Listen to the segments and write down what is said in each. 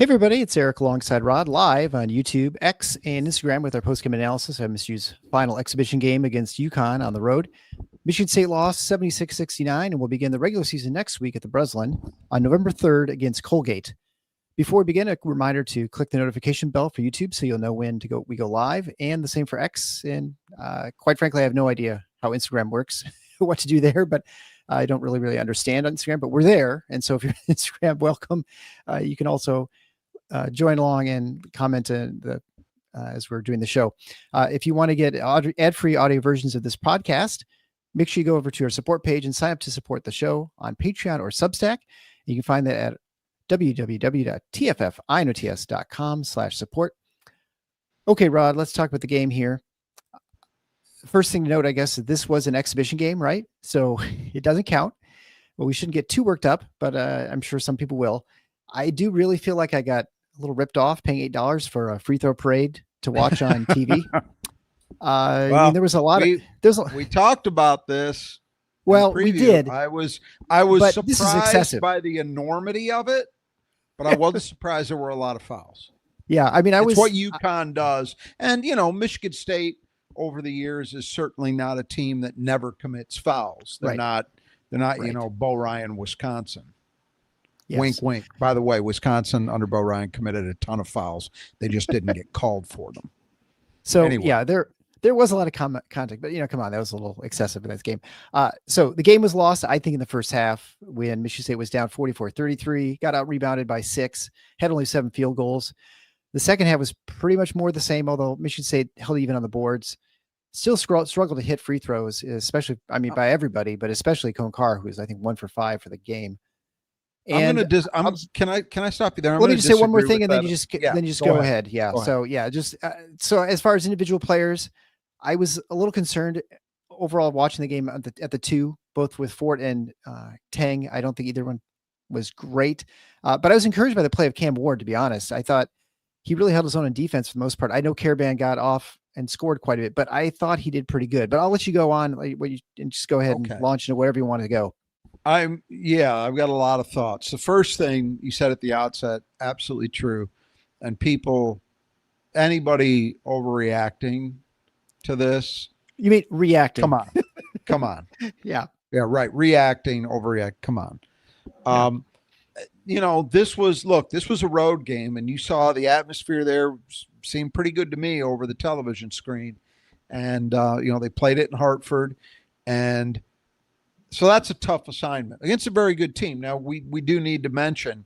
Hey everybody, it's Eric alongside Rod live on YouTube, X, and Instagram with our post-game analysis of MSU's final exhibition game against UConn on the road. Michigan State lost 76-69 and will begin the regular season next week at the Breslin on November 3rd against Colgate. Before we begin, a reminder to click the notification bell for YouTube so you'll know when we go live, and the same for X. And quite frankly, I have no idea how Instagram works, what to do there, but I don't really understand on Instagram, but we're there. And so if you're on Instagram, welcome. You can also join along and comment as we're doing the show. If you want to get ad-free audio versions of this podcast, make sure you go over to our support page and sign up to support the show on Patreon or Substack. You can find that at www.tffinots.com/support. Okay, Rod, let's talk about the game here. First thing to note, I guess, that this was an exhibition game, right? So it doesn't count. Well, we shouldn't get too worked up, but I'm sure some people will. I do really feel like I got a little ripped off paying $8 for a free throw parade to watch on TV. I mean, there was a lot of. We talked about this. Well, we did. I was surprised by the enormity of it, but I wasn't surprised there were a lot of fouls. Yeah, I mean, it's what UConn does, and Michigan State over the years is certainly not a team that never commits fouls. They're not. Bo Ryan, Wisconsin. Yes. Wink, wink. By the way, Wisconsin under Bo Ryan committed a ton of fouls. They just didn't get called for them. So anyway. Yeah, there was a lot of contact, but come on, that was a little excessive in this game. So the game was lost, I think, in the first half when Michigan State was down 44-33, got out rebounded by 6, had only 7 field goals. The second half was pretty much more the same, although Michigan State held even on the boards. Still struggled to hit free throws, especially, by everybody, but especially Cone Carr, who was, I think, 1 for 5 for the game. And can I stop you there? Let me just say one more thing, and then you just go ahead. Yeah. Go ahead. So as far as individual players, I was a little concerned overall watching the game at the 2, both with Fort and Tang. I don't think either one was great, but I was encouraged by the play of Cam Ward. To be honest, I thought he really held his own in defense for the most part. I know Caravan got off and scored quite a bit, but I thought he did pretty good. But I'll let you go on and just go ahead and launch into wherever you want to go. I've got a lot of thoughts. The first thing you said at the outset, absolutely true. And anybody overreacting to this. You mean reacting? Come on. Yeah. Yeah, right. Reacting, overreact. Come on. This was a road game, and you saw the atmosphere there seemed pretty good to me over the television screen. And, they played it in Hartford, and so that's a tough assignment against a very good team. Now, we do need to mention,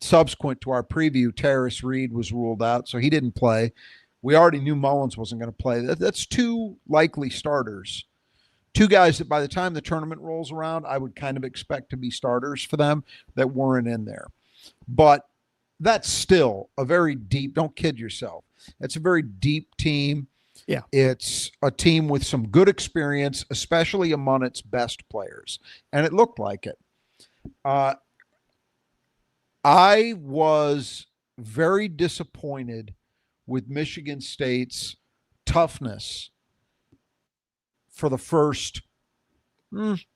subsequent to our preview, Terrace Reed was ruled out, so he didn't play. We already knew Mullins wasn't going to play. That's 2 likely starters. 2 guys that by the time the tournament rolls around, I would kind of expect to be starters for them that weren't in there. But that's still a very deep, don't kid yourself. It's a very deep team. Yeah. It's a team with some good experience, especially among its best players. And it looked like it. I was very disappointed with Michigan State's toughness for the first, let's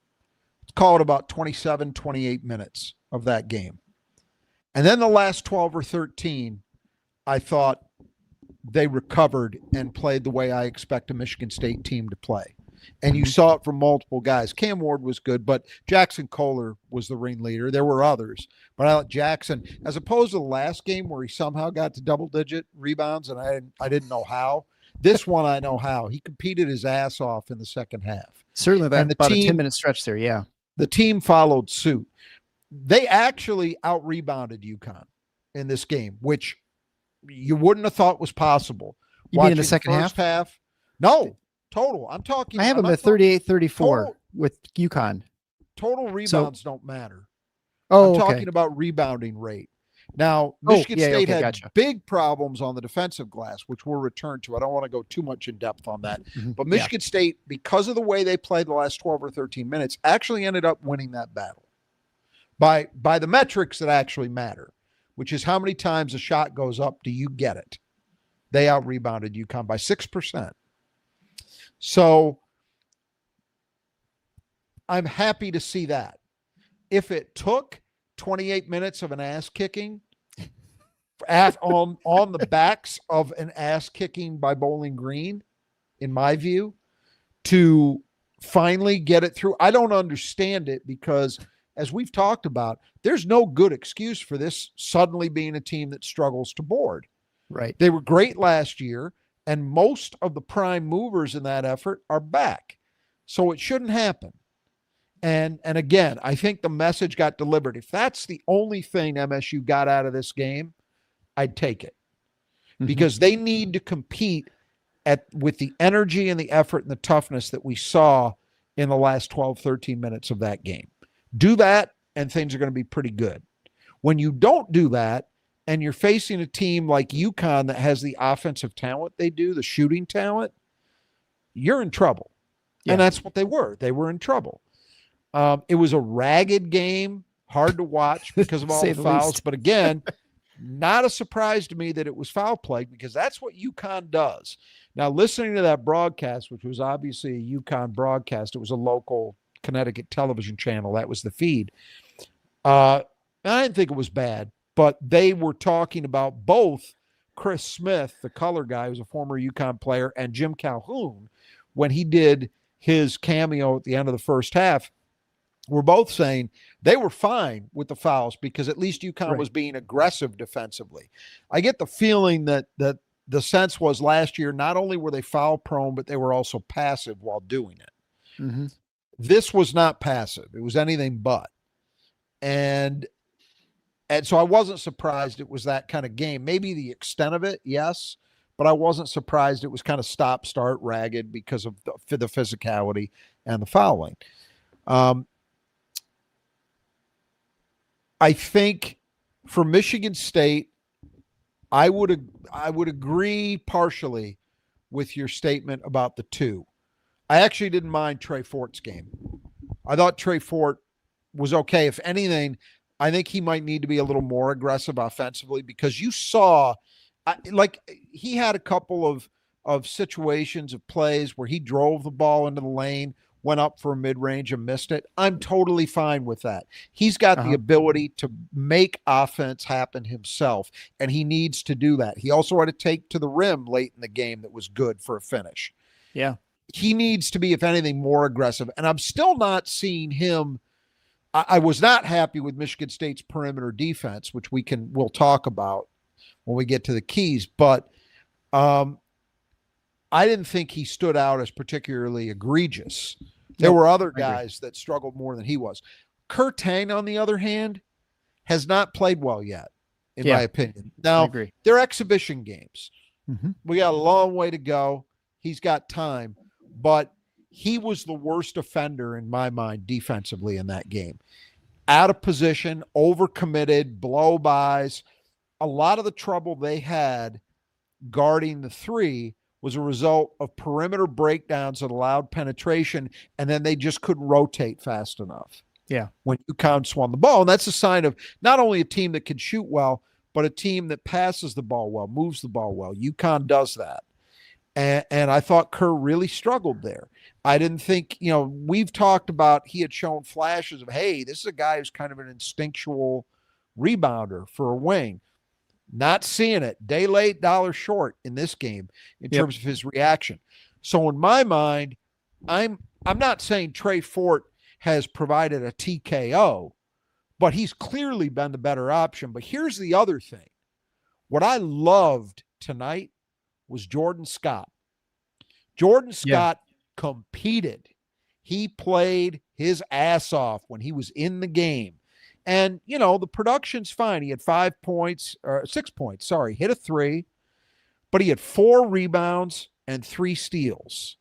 call it about 27, 28 minutes of that game. And then the last 12 or 13, I thought they recovered and played the way I expect a Michigan State team to play. And you saw it from multiple guys. Cam Ward was good, but Jackson Kohler was the ringleader. There were others. But I thought Jackson, as opposed to the last game where he somehow got to double-digit rebounds, and I didn't know how, this one I know how. He competed his ass off in the second half. Certainly about a 10-minute stretch there, yeah. The team followed suit. They actually out-rebounded UConn in this game, which you wouldn't have thought was possible. You mean in the second half? No, total. I'm talking. I have them at 38-34 with UConn. Total rebounds don't matter. I'm talking about rebounding rate. Now, Michigan State had big problems on the defensive glass, which we'll return to. I don't want to go too much in depth on that. Mm-hmm. But Michigan State, because of the way they played the last 12 or 13 minutes, actually ended up winning that battle by the metrics that actually matter, which is how many times a shot goes up, do you get it? They out-rebounded UConn by 6%. So I'm happy to see that. If it took 28 minutes of an ass kicking on the backs of an ass kicking by Bowling Green, in my view, to finally get it through. I don't understand it because, as we've talked about, there's no good excuse for this suddenly being a team that struggles to board. Right. They were great last year, and most of the prime movers in that effort are back. So it shouldn't happen. And again, I think the message got delivered. If that's the only thing MSU got out of this game, I'd take it. Because they need to compete with the energy and the effort and the toughness that we saw in the last 12, 13 minutes of that game. Do that, and things are going to be pretty good. When you don't do that, and you're facing a team like UConn that has the offensive talent they do, the shooting talent, you're in trouble. Yeah. And that's what they were. They were in trouble. It was a ragged game, hard to watch because of all the fouls. But again, not a surprise to me that it was foul plagued because that's what UConn does. Now, listening to that broadcast, which was obviously a UConn broadcast, it was a local Connecticut television channel. That was the feed. I didn't think it was bad, but they were talking about both Chris Smith, the color guy who's a former UConn player, and Jim Calhoun, when he did his cameo at the end of the first half, were both saying they were fine with the fouls because at least UConn was being aggressive defensively. I get the feeling that the sense was last year, not only were they foul prone, but they were also passive while doing it. This was not passive. It was anything but. And so I wasn't surprised it was that kind of game. Maybe the extent of it, yes, but I wasn't surprised it was kind of stop-start ragged because of the physicality and the fouling. I think for Michigan State, I would agree partially with your statement about the two. I actually didn't mind Trey Fort's game. I thought Trey Fort was okay. If anything, I think he might need to be a little more aggressive offensively because you saw, he had a couple of situations of plays where he drove the ball into the lane, went up for a mid-range and missed it. I'm totally fine with that. He's got the ability to make offense happen himself, and he needs to do that. He also had a take to the rim late in the game that was good for a finish. Yeah. He needs to be, if anything, more aggressive. And I'm still not seeing him. I was not happy with Michigan State's perimeter defense, which we'll talk about when we get to the keys. But I didn't think he stood out as particularly egregious. There were other guys that struggled more than he was. Kurt Tang, on the other hand, has not played well yet, in my opinion. Now, they're exhibition games. We got a long way to go. He's got time. But he was the worst offender in my mind defensively in that game. Out of position, overcommitted, blow-bys. A lot of the trouble they had guarding the three was a result of perimeter breakdowns that allowed penetration, and then they just couldn't rotate fast enough. Yeah. When UConn swung the ball. And that's a sign of not only a team that can shoot well, but a team that passes the ball well, moves the ball well. UConn does that. And I thought Kerr really struggled there. I didn't think, we've talked about he had shown flashes of, hey, this is a guy who's kind of an instinctual rebounder for a wing. Not seeing it. Day late, dollar short in this game in terms of his reaction. So in my mind, I'm not saying Trey Fort has provided a TKO, but he's clearly been the better option. But here's the other thing. What I loved tonight was Jordan Scott. Jordan Scott competed. He played his ass off when he was in the game. And, the production's fine. He had 6 points, hit a three, but he had 4 rebounds and 3 steals.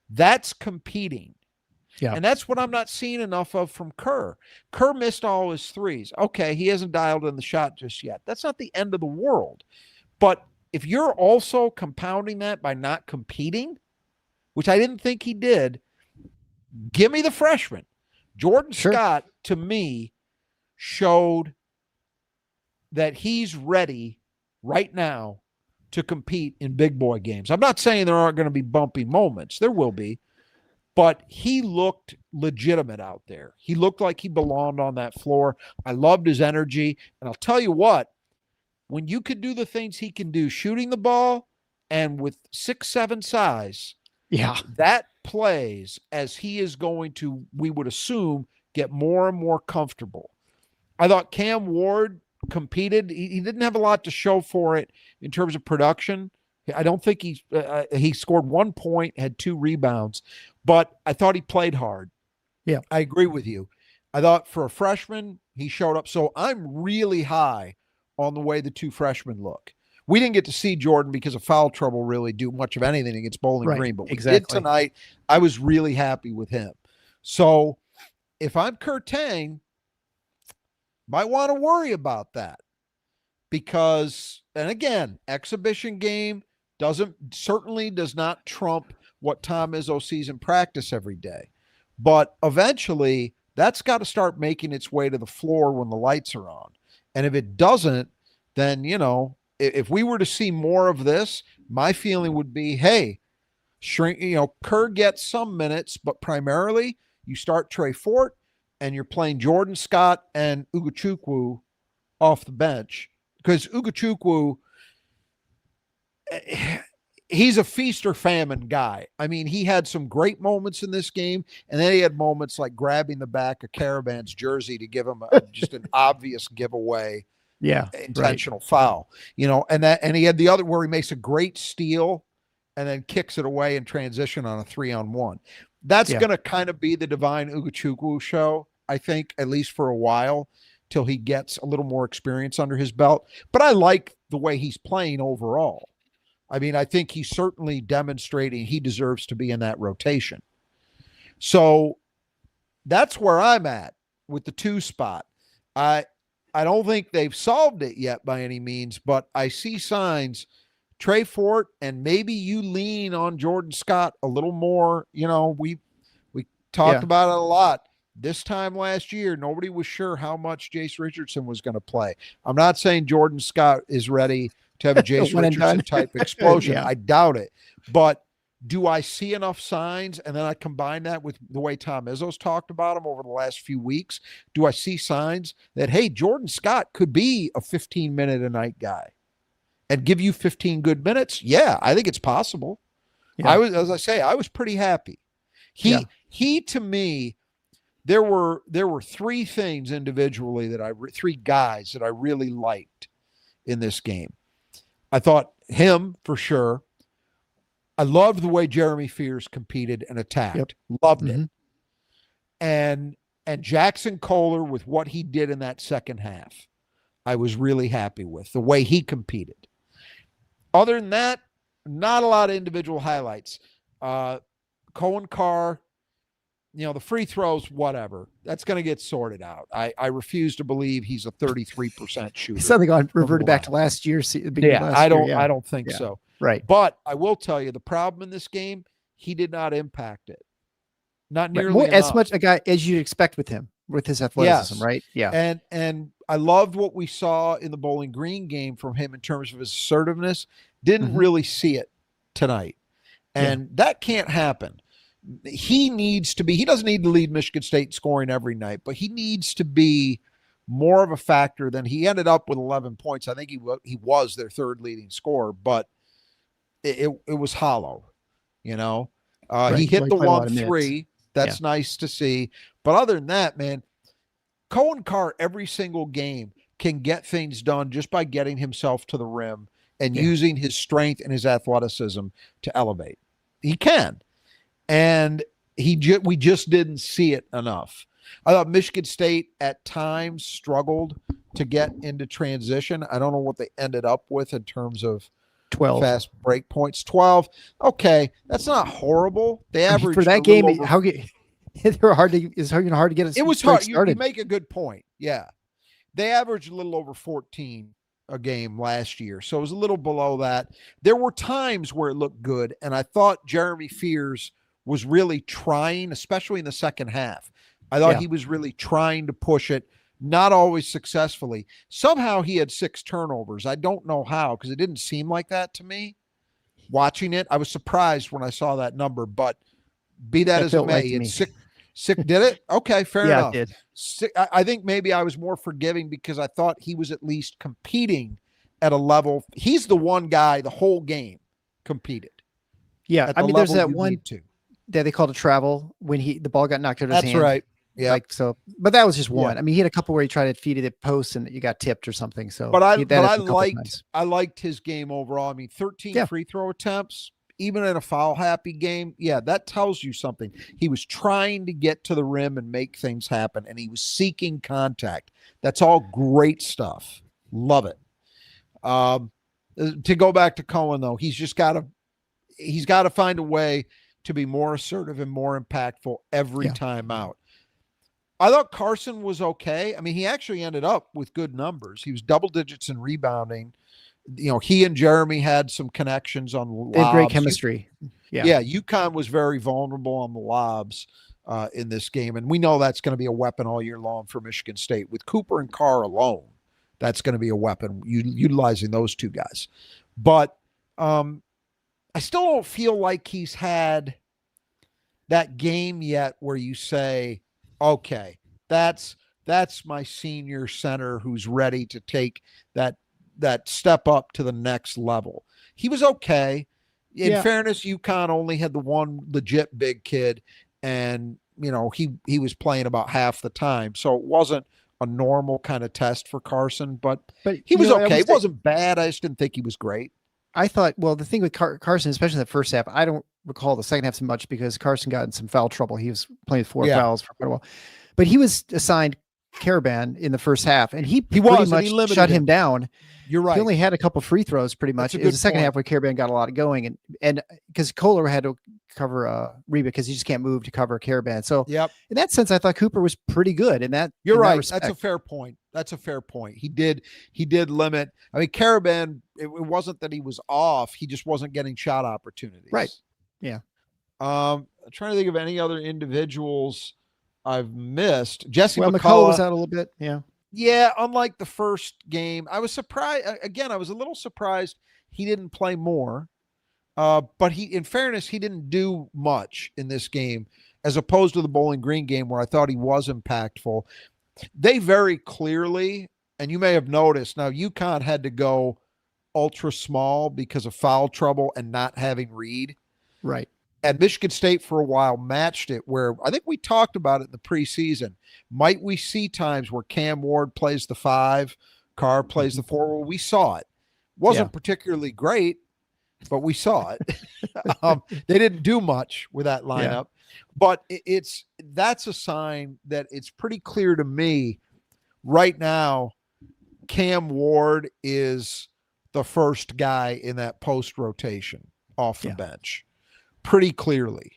That's competing. Yeah. And that's what I'm not seeing enough of from Kerr. Kerr missed all his threes. Okay, he hasn't dialed in the shot just yet. That's not the end of the world. But if you're also compounding that by not competing, which I didn't think he did, give me the freshman. Jordan Scott, to me, showed that he's ready right now to compete in big boy games. I'm not saying there aren't going to be bumpy moments. There will be. but he looked legitimate out there. He looked like he belonged on that floor. I loved his energy. And I'll tell you what, when you could do the things he can do, shooting the ball and with 6'7" size, that plays as he is going to, we would assume, get more and more comfortable. I thought Cam Ward competed. He didn't have a lot to show for it in terms of production. I don't think he scored 1 point, had 2 rebounds, but I thought he played hard. Yeah. I agree with you. I thought for a freshman, he showed up. So I'm really high on the way the 2 freshmen look. We didn't get to see Jordan because of foul trouble really do much of anything against Bowling Green, but we did tonight. I was really happy with him. So if I'm Kurt Tang, might want to worry about that because, and again, exhibition game certainly does not trump what Tom Izzo sees in practice every day. But eventually that's got to start making its way to the floor when the lights are on. And if it doesn't, then, if we were to see more of this, my feeling would be, hey, Kerr gets some minutes, but primarily you start Trey Fort and you're playing Jordan Scott and Ugochukwu off the bench because Ugochukwu, he's a feast or famine guy. I mean, he had some great moments in this game, and then he had moments like grabbing the back of Caravan's jersey to give him just an obvious giveaway. Yeah, intentional foul, and he had the other where he makes a great steal and then kicks it away in transition on a 3-on-1. That's going to kind of be the Divine Ugochukwu show, I think, at least for a while, till he gets a little more experience under his belt. But I like the way he's playing overall. I mean, I think he's certainly demonstrating he deserves to be in that rotation. So that's where I'm at with the 2 spot. I don't think they've solved it yet by any means, but I see signs. Trey Fort, and maybe you lean on Jordan Scott a little more. We talked about it a lot. This time last year, nobody was sure how much Jace Richardson was going to play. I'm not saying Jordan Scott is ready to have a Jace Richardson type explosion. I doubt it. But do I see enough signs? And then I combine that with the way Tom Izzo's talked about him over the last few weeks. Do I see signs that, hey, Jordan Scott could be a 15-minute-a-night guy and give you 15 good minutes? Yeah, I think it's possible. Yeah. I was pretty happy. He to me, there were 3 things individually 3 guys that I really liked in this game. I thought him for sure. I loved the way Jeremy Fears competed and attacked. Loved it. And Jackson Kohler with what he did in that second half, I was really happy with the way he competed. Other than that, not a lot of individual highlights. Cohen Carr, the free throws, whatever. That's going to get sorted out. I refuse to believe he's a 33% shooter. Something reverted back to last year. I don't think so. Right. But I will tell you the problem in this game, he did not impact it. Not nearly enough. As much a guy as you'd expect with him, with his athleticism, right? Yeah. And I loved what we saw in the Bowling Green game from him in terms of his assertiveness. Didn't really see it tonight. And that can't happen. He doesn't need to lead Michigan State scoring every night, but he needs to be more of a factor than he ended up with 11 points. I think he was their 3rd leading scorer, but it was hollow, He hit the 1-3. That's nice to see. But other than that, man, Cohen Carr every single game can get things done just by getting himself to the rim and using his strength and his athleticism to elevate. He can. And we just didn't see it enough. I thought Michigan State at times struggled to get into transition. I don't know what they ended up with in terms of 12 fast break points. 12. Okay, that's not horrible. They averaged for that game. They're hard to. It's hard to get it. It was hard. You make a good point. Yeah, they averaged a little over 14 a game last year, so it was a little below that. There were times where it looked good, and I thought Jeremy Fears was really trying, especially in the second half. I thought he was really trying to push it. Not always successfully. Somehow he had 6 turnovers. I don't know how, because it didn't seem like that to me. Watching it, I was surprised when I saw that number, but Be that That as it felt right may, to it's me. sick. Did it? Okay, fair Yeah, it enough. did. I think maybe I was more forgiving because I thought he was at least competing at a level. He's the one guy the whole game competed Yeah, at I the mean, there's level that you one need to. that they called a travel when the ball got knocked out of his That's hand. right. Yeah. Like so, but that was just Yeah. one. I mean, he had a couple where he tried to feed it at post and you got tipped or something. So But that happened a couple times. I liked his game overall. I mean, 13 Yeah. free throw attempts, even in a foul happy game. Yeah, that tells you something. He was trying to get to the rim and make things happen, and he was seeking contact. That's all great stuff. Love it. To go back to Cohen though, he's got to find a way to be more assertive and more impactful every time out. I thought Carson was okay. I mean, he actually ended up with good numbers. He was double digits in rebounding. You know, he and Jeremy had some connections on lobs. They have great chemistry. Yeah, UConn was very vulnerable on the lobs in this game, and we know that's going to be a weapon all year long for Michigan State. With Cooper and Carr alone, that's going to be a weapon, utilizing those two guys. But I still don't feel like he's had that game yet where you say, okay, that's my senior center who's ready to take that step up to the next level. He was okay. In fairness, UConn only had the one legit big kid, and you know, he was playing about half the time. So it wasn't a normal kind of test for Carson, but he was okay. It wasn't bad. I just didn't think he was great. I thought, well, the thing with Carson, especially in the first half, I don't recall the second half so much because Carson got in some foul trouble. He was playing with 4 fouls for quite a while, but he was assigned Caravan in the first half, and he pretty much shut him down. You're right. He only had a couple free throws pretty much. It was the second half where Caravan got a lot going, and because Kohler had to cover Reba because he just can't move to cover Caravan. So in that sense, I thought Cooper was pretty good in that. You're right. That That's a fair point. He did limit. I mean, Caravan, it wasn't that he was off. He just wasn't getting shot opportunities. Right. Yeah. I'm trying to think of any other individuals I've missed. Jesse McCullough was out a little bit. Yeah. Yeah. Unlike the first game, I was surprised. Again, I was a little surprised he didn't play more. But in fairness, he didn't do much in this game as opposed to the Bowling Green game where I thought he was impactful. They very clearly, and you may have noticed, now UConn had to go ultra small because of foul trouble and not having Reed. Right. And Michigan State for a while matched it where I think we talked about it in the preseason. Might we see times where Cam Ward plays the 5, Carr plays the 4? Well, we saw it. Wasn't particularly great, but we saw it. They didn't do much with that lineup, but that's a sign that it's pretty clear to me right now. Cam Ward is the first guy in that post rotation off the bench, pretty clearly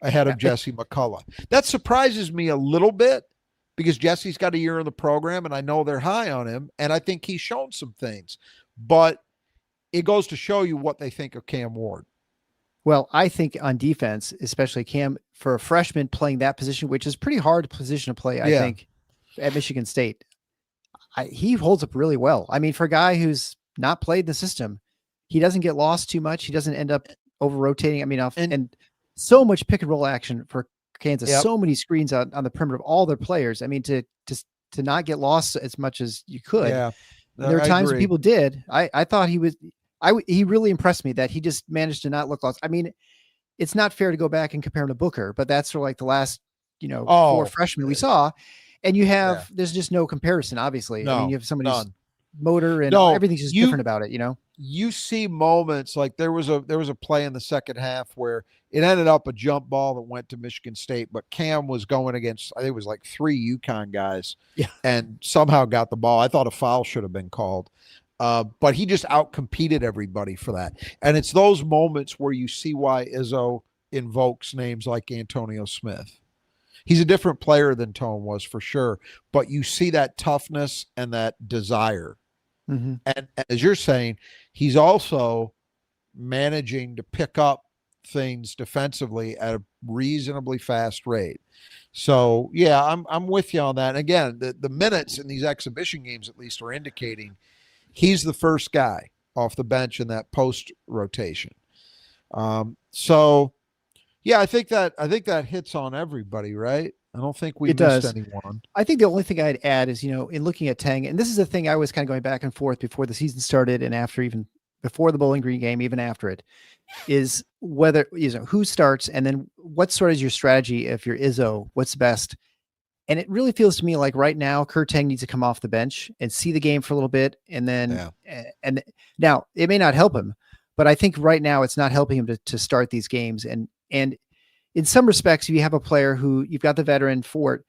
ahead of Jesse McCullough. That surprises me a little bit because Jesse's got a year in the program and I know they're high on him and I think he's shown some things, but it goes to show you what they think of Cam Ward. Well, I think on defense, especially Cam, for a freshman playing that position, which is pretty hard position to play, I think, at Michigan State, he holds up really well. I mean, for a guy who's not played the system, he doesn't get lost too much. He doesn't end up over rotating. I mean, and so much pick and roll action for Kansas, so many screens on the perimeter of all their players. I mean, to not get lost as much as you could. Yeah. There are times when people did. I thought he really impressed me that he just managed to not look lost. I mean, it's not fair to go back and compare him to Booker, but that's sort of like the last, 4 freshmen we saw. And you have, there's just no comparison, obviously. I mean, you have somebody's motor and everything's just different about it, You see moments like there was a play in the second half where it ended up a jump ball that went to Michigan State, but Cam was going against, I think it was like 3 UConn guys and somehow got the ball. I thought a foul should have been called. But he just outcompeted everybody for that. And it's those moments where you see why Izzo invokes names like Antonio Smith. He's a different player than Tone was for sure, but you see that toughness and that desire. Mm-hmm. And as you're saying, he's also managing to pick up things defensively at a reasonably fast rate. So yeah, I'm with you on that. And again, the minutes in these exhibition games at least are indicating he's the first guy off the bench in that post rotation. So Yeah, I think that hits on everybody, right? I don't think we It missed does. anyone. I think the only thing I'd add is, in looking at Tang, and this is a thing I was kind of going back and forth before the season started and after, even before the Bowling Green game, even after it, is whether, who starts and then what sort is your strategy if you're Izzo, what's best. And it really feels to me like right now, Kurt Tang needs to come off the bench and see the game for a little bit. And then, Yeah. and now it may not help him, but I think right now it's not helping him to start these games. And in some respects, if you have a player who you've got the veteran Fort,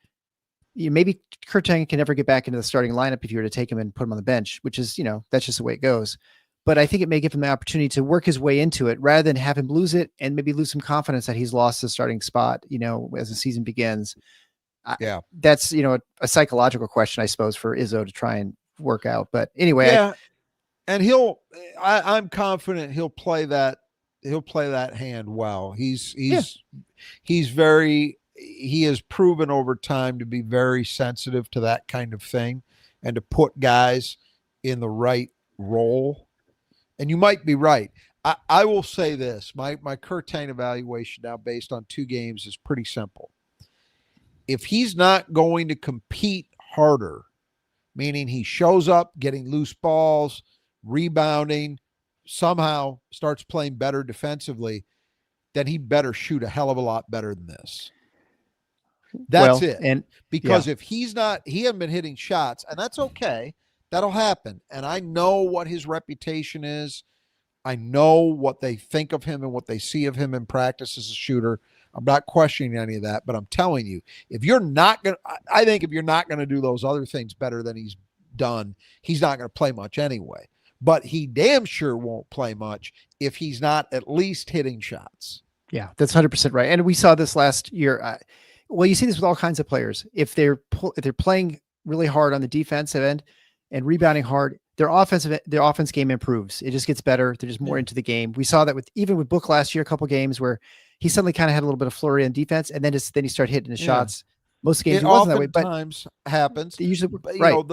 maybe Kurt Tang can never get back into the starting lineup if you were to take him and put him on the bench, which is, that's just the way it goes. But I think it may give him the opportunity to work his way into it rather than have him lose it and maybe lose some confidence that he's lost the starting spot, as the season begins. Yeah. That's, a psychological question, I suppose, for Izzo to try and work out. But anyway, Yeah. And I'm confident he'll play that hand well. He has proven over time to be very sensitive to that kind of thing and to put guys in the right role. And you might be right. I will say this, my Kurt Tang evaluation now based on 2 games is pretty simple. If he's not going to compete harder, meaning he shows up getting loose balls, rebounding, somehow starts playing better defensively, then he better shoot a hell of a lot better than this. That's it. And because if he hasn't been hitting shots, and that's okay. That'll happen. And I know what his reputation is. I know what they think of him and what they see of him in practice as a shooter. I'm not questioning any of that, but I'm telling you, I think if you're not going to do those other things better than he's done, he's not going to play much anyway. But he damn sure won't play much if he's not at least hitting shots. Yeah, that's 100% right. And we saw this last year. Well, you see this with all kinds of players. If they're playing really hard on the defensive end and rebounding hard, their offense game improves. It just gets better. They're just more into the game. We saw that even with Book last year, a couple games where he suddenly kind of had a little bit of flurry on defense, and then he started hitting his shots. Most games it he wasn't that way, but oftentimes happens. Usually, right.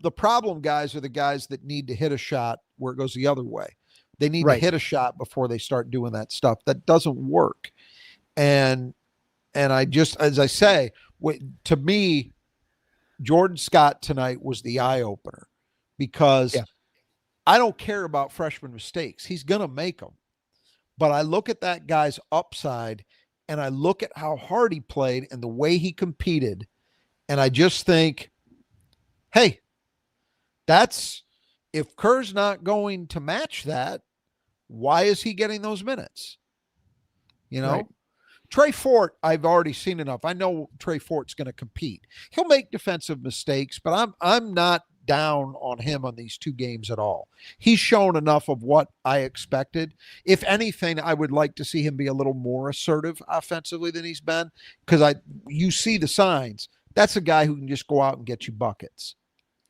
The problem guys are the guys that need to hit a shot where it goes the other way. They need to hit a shot before they start doing that stuff. That doesn't work. And I just, as I say, to me, Jordan Scott tonight was the eye opener because I don't care about freshman mistakes. He's going to make them. But I look at that guy's upside and I look at how hard he played and the way he competed. And I just think, hey, if Kerr's not going to match that, why is he getting those minutes? Right. Trey Fort, I've already seen enough. I know Trey Fort's going to compete. He'll make defensive mistakes, but I'm not down on him on these 2 games at all. He's shown enough of what I expected. If anything, I would like to see him be a little more assertive offensively than he's been because you see the signs. That's a guy who can just go out and get you buckets.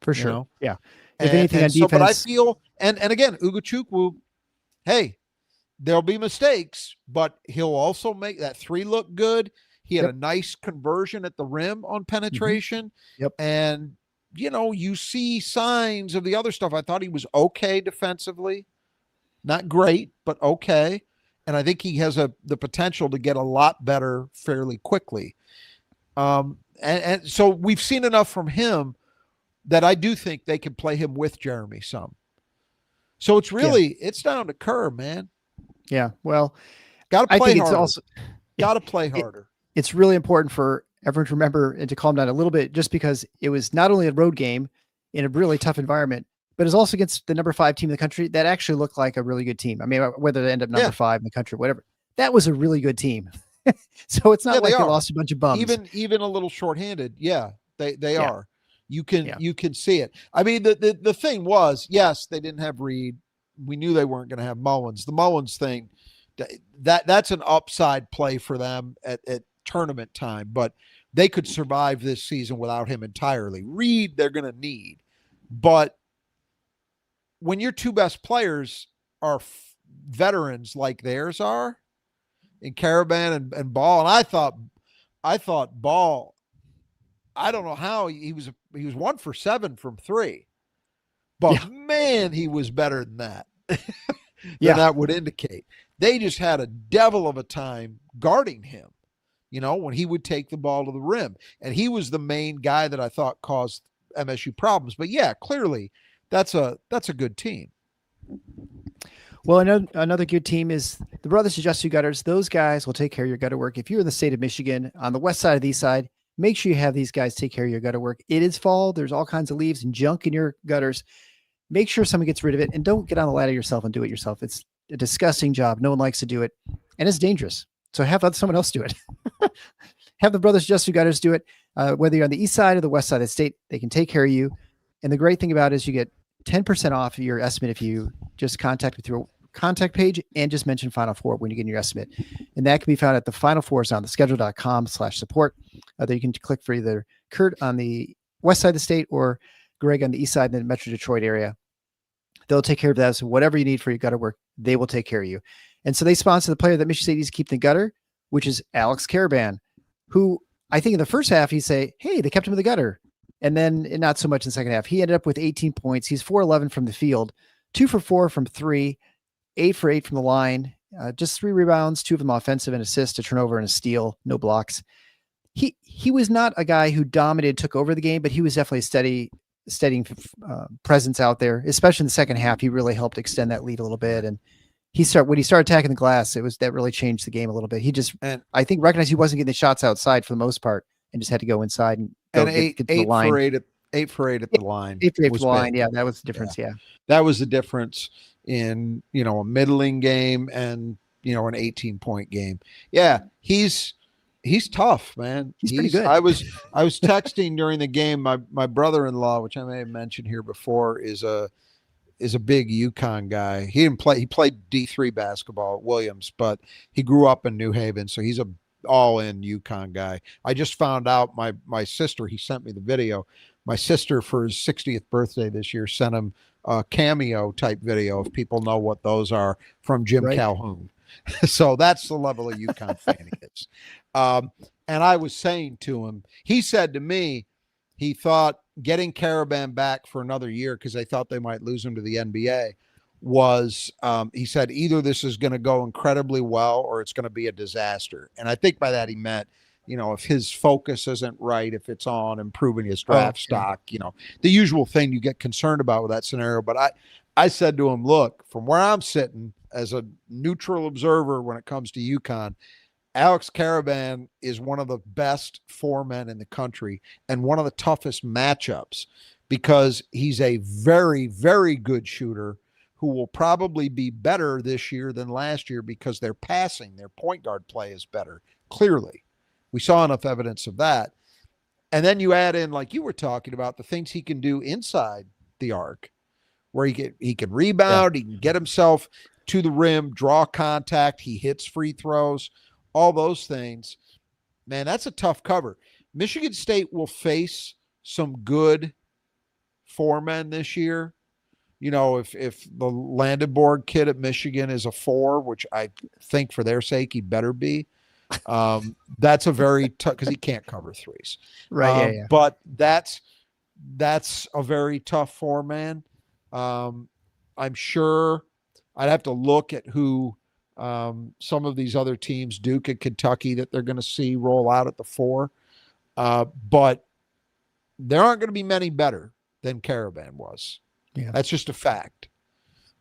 For sure. Yeah. If anything on defense. But I feel, and again, Ugochukwu, hey, there'll be mistakes, but he'll also make that 3 look good. He had a nice conversion at the rim on penetration. Yep. And, you see signs of the other stuff. I thought he was okay defensively. Not great, but okay. And I think he has the potential to get a lot better fairly quickly. And so we've seen enough from him that I do think they can play him with Jeremy some. So it's really, it's down to Kerr, man. Yeah. Well, got to play harder. Got to play harder. It's really important for everyone to remember and to calm down a little bit, just because it was not only a road game in a really tough environment, but it's also against the number 5 team in the country that actually looked like a really good team. I mean, whether they end up number 5 in the country, whatever, that was a really good team. So it's not like they lost a bunch of bums. Even a little shorthanded. Yeah, they are. You can see it. I mean, the thing was, yes, they didn't have Reed. We knew they weren't going to have Mullins. The Mullins thing, that's an upside play for them at tournament time, but they could survive this season without him entirely. Reed, they're going to need. But when your 2 best players are veterans like theirs are in Caravan and Ball, and I thought Ball, I don't know how he was 1 for 7 from 3, but man, he was better than that. than Yeah. that would indicate. They just had a devil of a time guarding him, when he would take the ball to the rim. And he was the main guy that I thought caused MSU problems. But yeah, clearly that's a good team. Well, another good team is the Brothers Adjust Gutters. Those guys will take care of your gutter work. If you're in the state of Michigan, on the west side of the east side, make sure you have these guys take care of your gutter work. It is fall. There's all kinds of leaves and junk in your gutters. Make sure someone gets rid of it, and don't get on the ladder yourself and do it yourself. It's a disgusting job. No one likes to do it, and it's dangerous. So have someone else do it. Have the Brothers Adjust Gutters do it. Whether you're on the east side or the west side of the state, they can take care of you. And the great thing about it is you get 10% off your estimate if you just contact with your contact page and just mention Final Four when you get your estimate. And that can be found at the Final Fours on the schedule.com/support. There you can click for either Kurt on the west side of the state or Greg on the east side in the Metro Detroit area. They'll take care of that. So whatever you need for your gutter work, they will take care of you. And so they sponsor the player that Michigan State needs to keep in the gutter, which is Alex Caravan, who I think in the first half, he'd say, hey, they kept him in the gutter. And then not so much in the second half. He ended up with 18 points. He's 4-11 from the field, 2 for 4 from 3, 8 for 8 from the line, just 3 rebounds, 2 of them offensive, and assists, a turnover and a steal, no blocks. He was not a guy who dominated, took over the game, but he was definitely a steadying presence out there, especially in the second half. He really helped extend that lead a little bit. And when he started attacking the glass, that really changed the game a little bit. He just, I think, recognized he wasn't getting the shots outside for the most part and just had to go inside and get to the line. 8 for 8 at the line. 8 for 8 at the line. Yeah, that was the difference. Yeah. That was the difference in, a middling game and, an 18-point game. Yeah, he's tough, man. He's pretty good. I was texting during the game. My brother-in-law, which I may have mentioned here before, is a big UConn guy. He didn't play. He played D3 basketball at Williams, but he grew up in New Haven, so he's a all-in UConn guy. I just found out my sister. He sent me the video. My sister, for his 60th birthday this year, sent him a cameo type video, if people know what those are, from Jim Calhoun. So that's the level of UConn fan he is. And I was saying to him, he said to me, he thought getting Caravan back for another year, because they thought they might lose him to the NBA, was, he said, either this is going to go incredibly well or it's going to be a disaster. And I think by that he meant, if his focus isn't right, if it's on improving his draft stock, the usual thing you get concerned about with that scenario. But I said to him, look, from where I'm sitting as a neutral observer when it comes to UConn, Alex Caravan is one of the best 4 men in the country and one of the toughest matchups, because he's a very, very good shooter who will probably be better this year than last year because their point guard play is better. Clearly, we saw enough evidence of that. And then you add in, like you were talking about, the things he can do inside the arc, where he can rebound, he can get himself to the rim, draw contact, he hits free throws, all those things. Man, that's a tough cover. Michigan State will face some good 4 men this year. If the Landenborg kid at Michigan is a 4, which I think for their sake he better be, that's a very tough, because he can't cover threes. Right. Yeah. But that's a very tough 4 man. I'm sure I'd have to look at who some of these other teams, Duke and Kentucky, that they're going to see roll out at the 4. But there aren't going to be many better than Caravan was. Yeah. That's just a fact.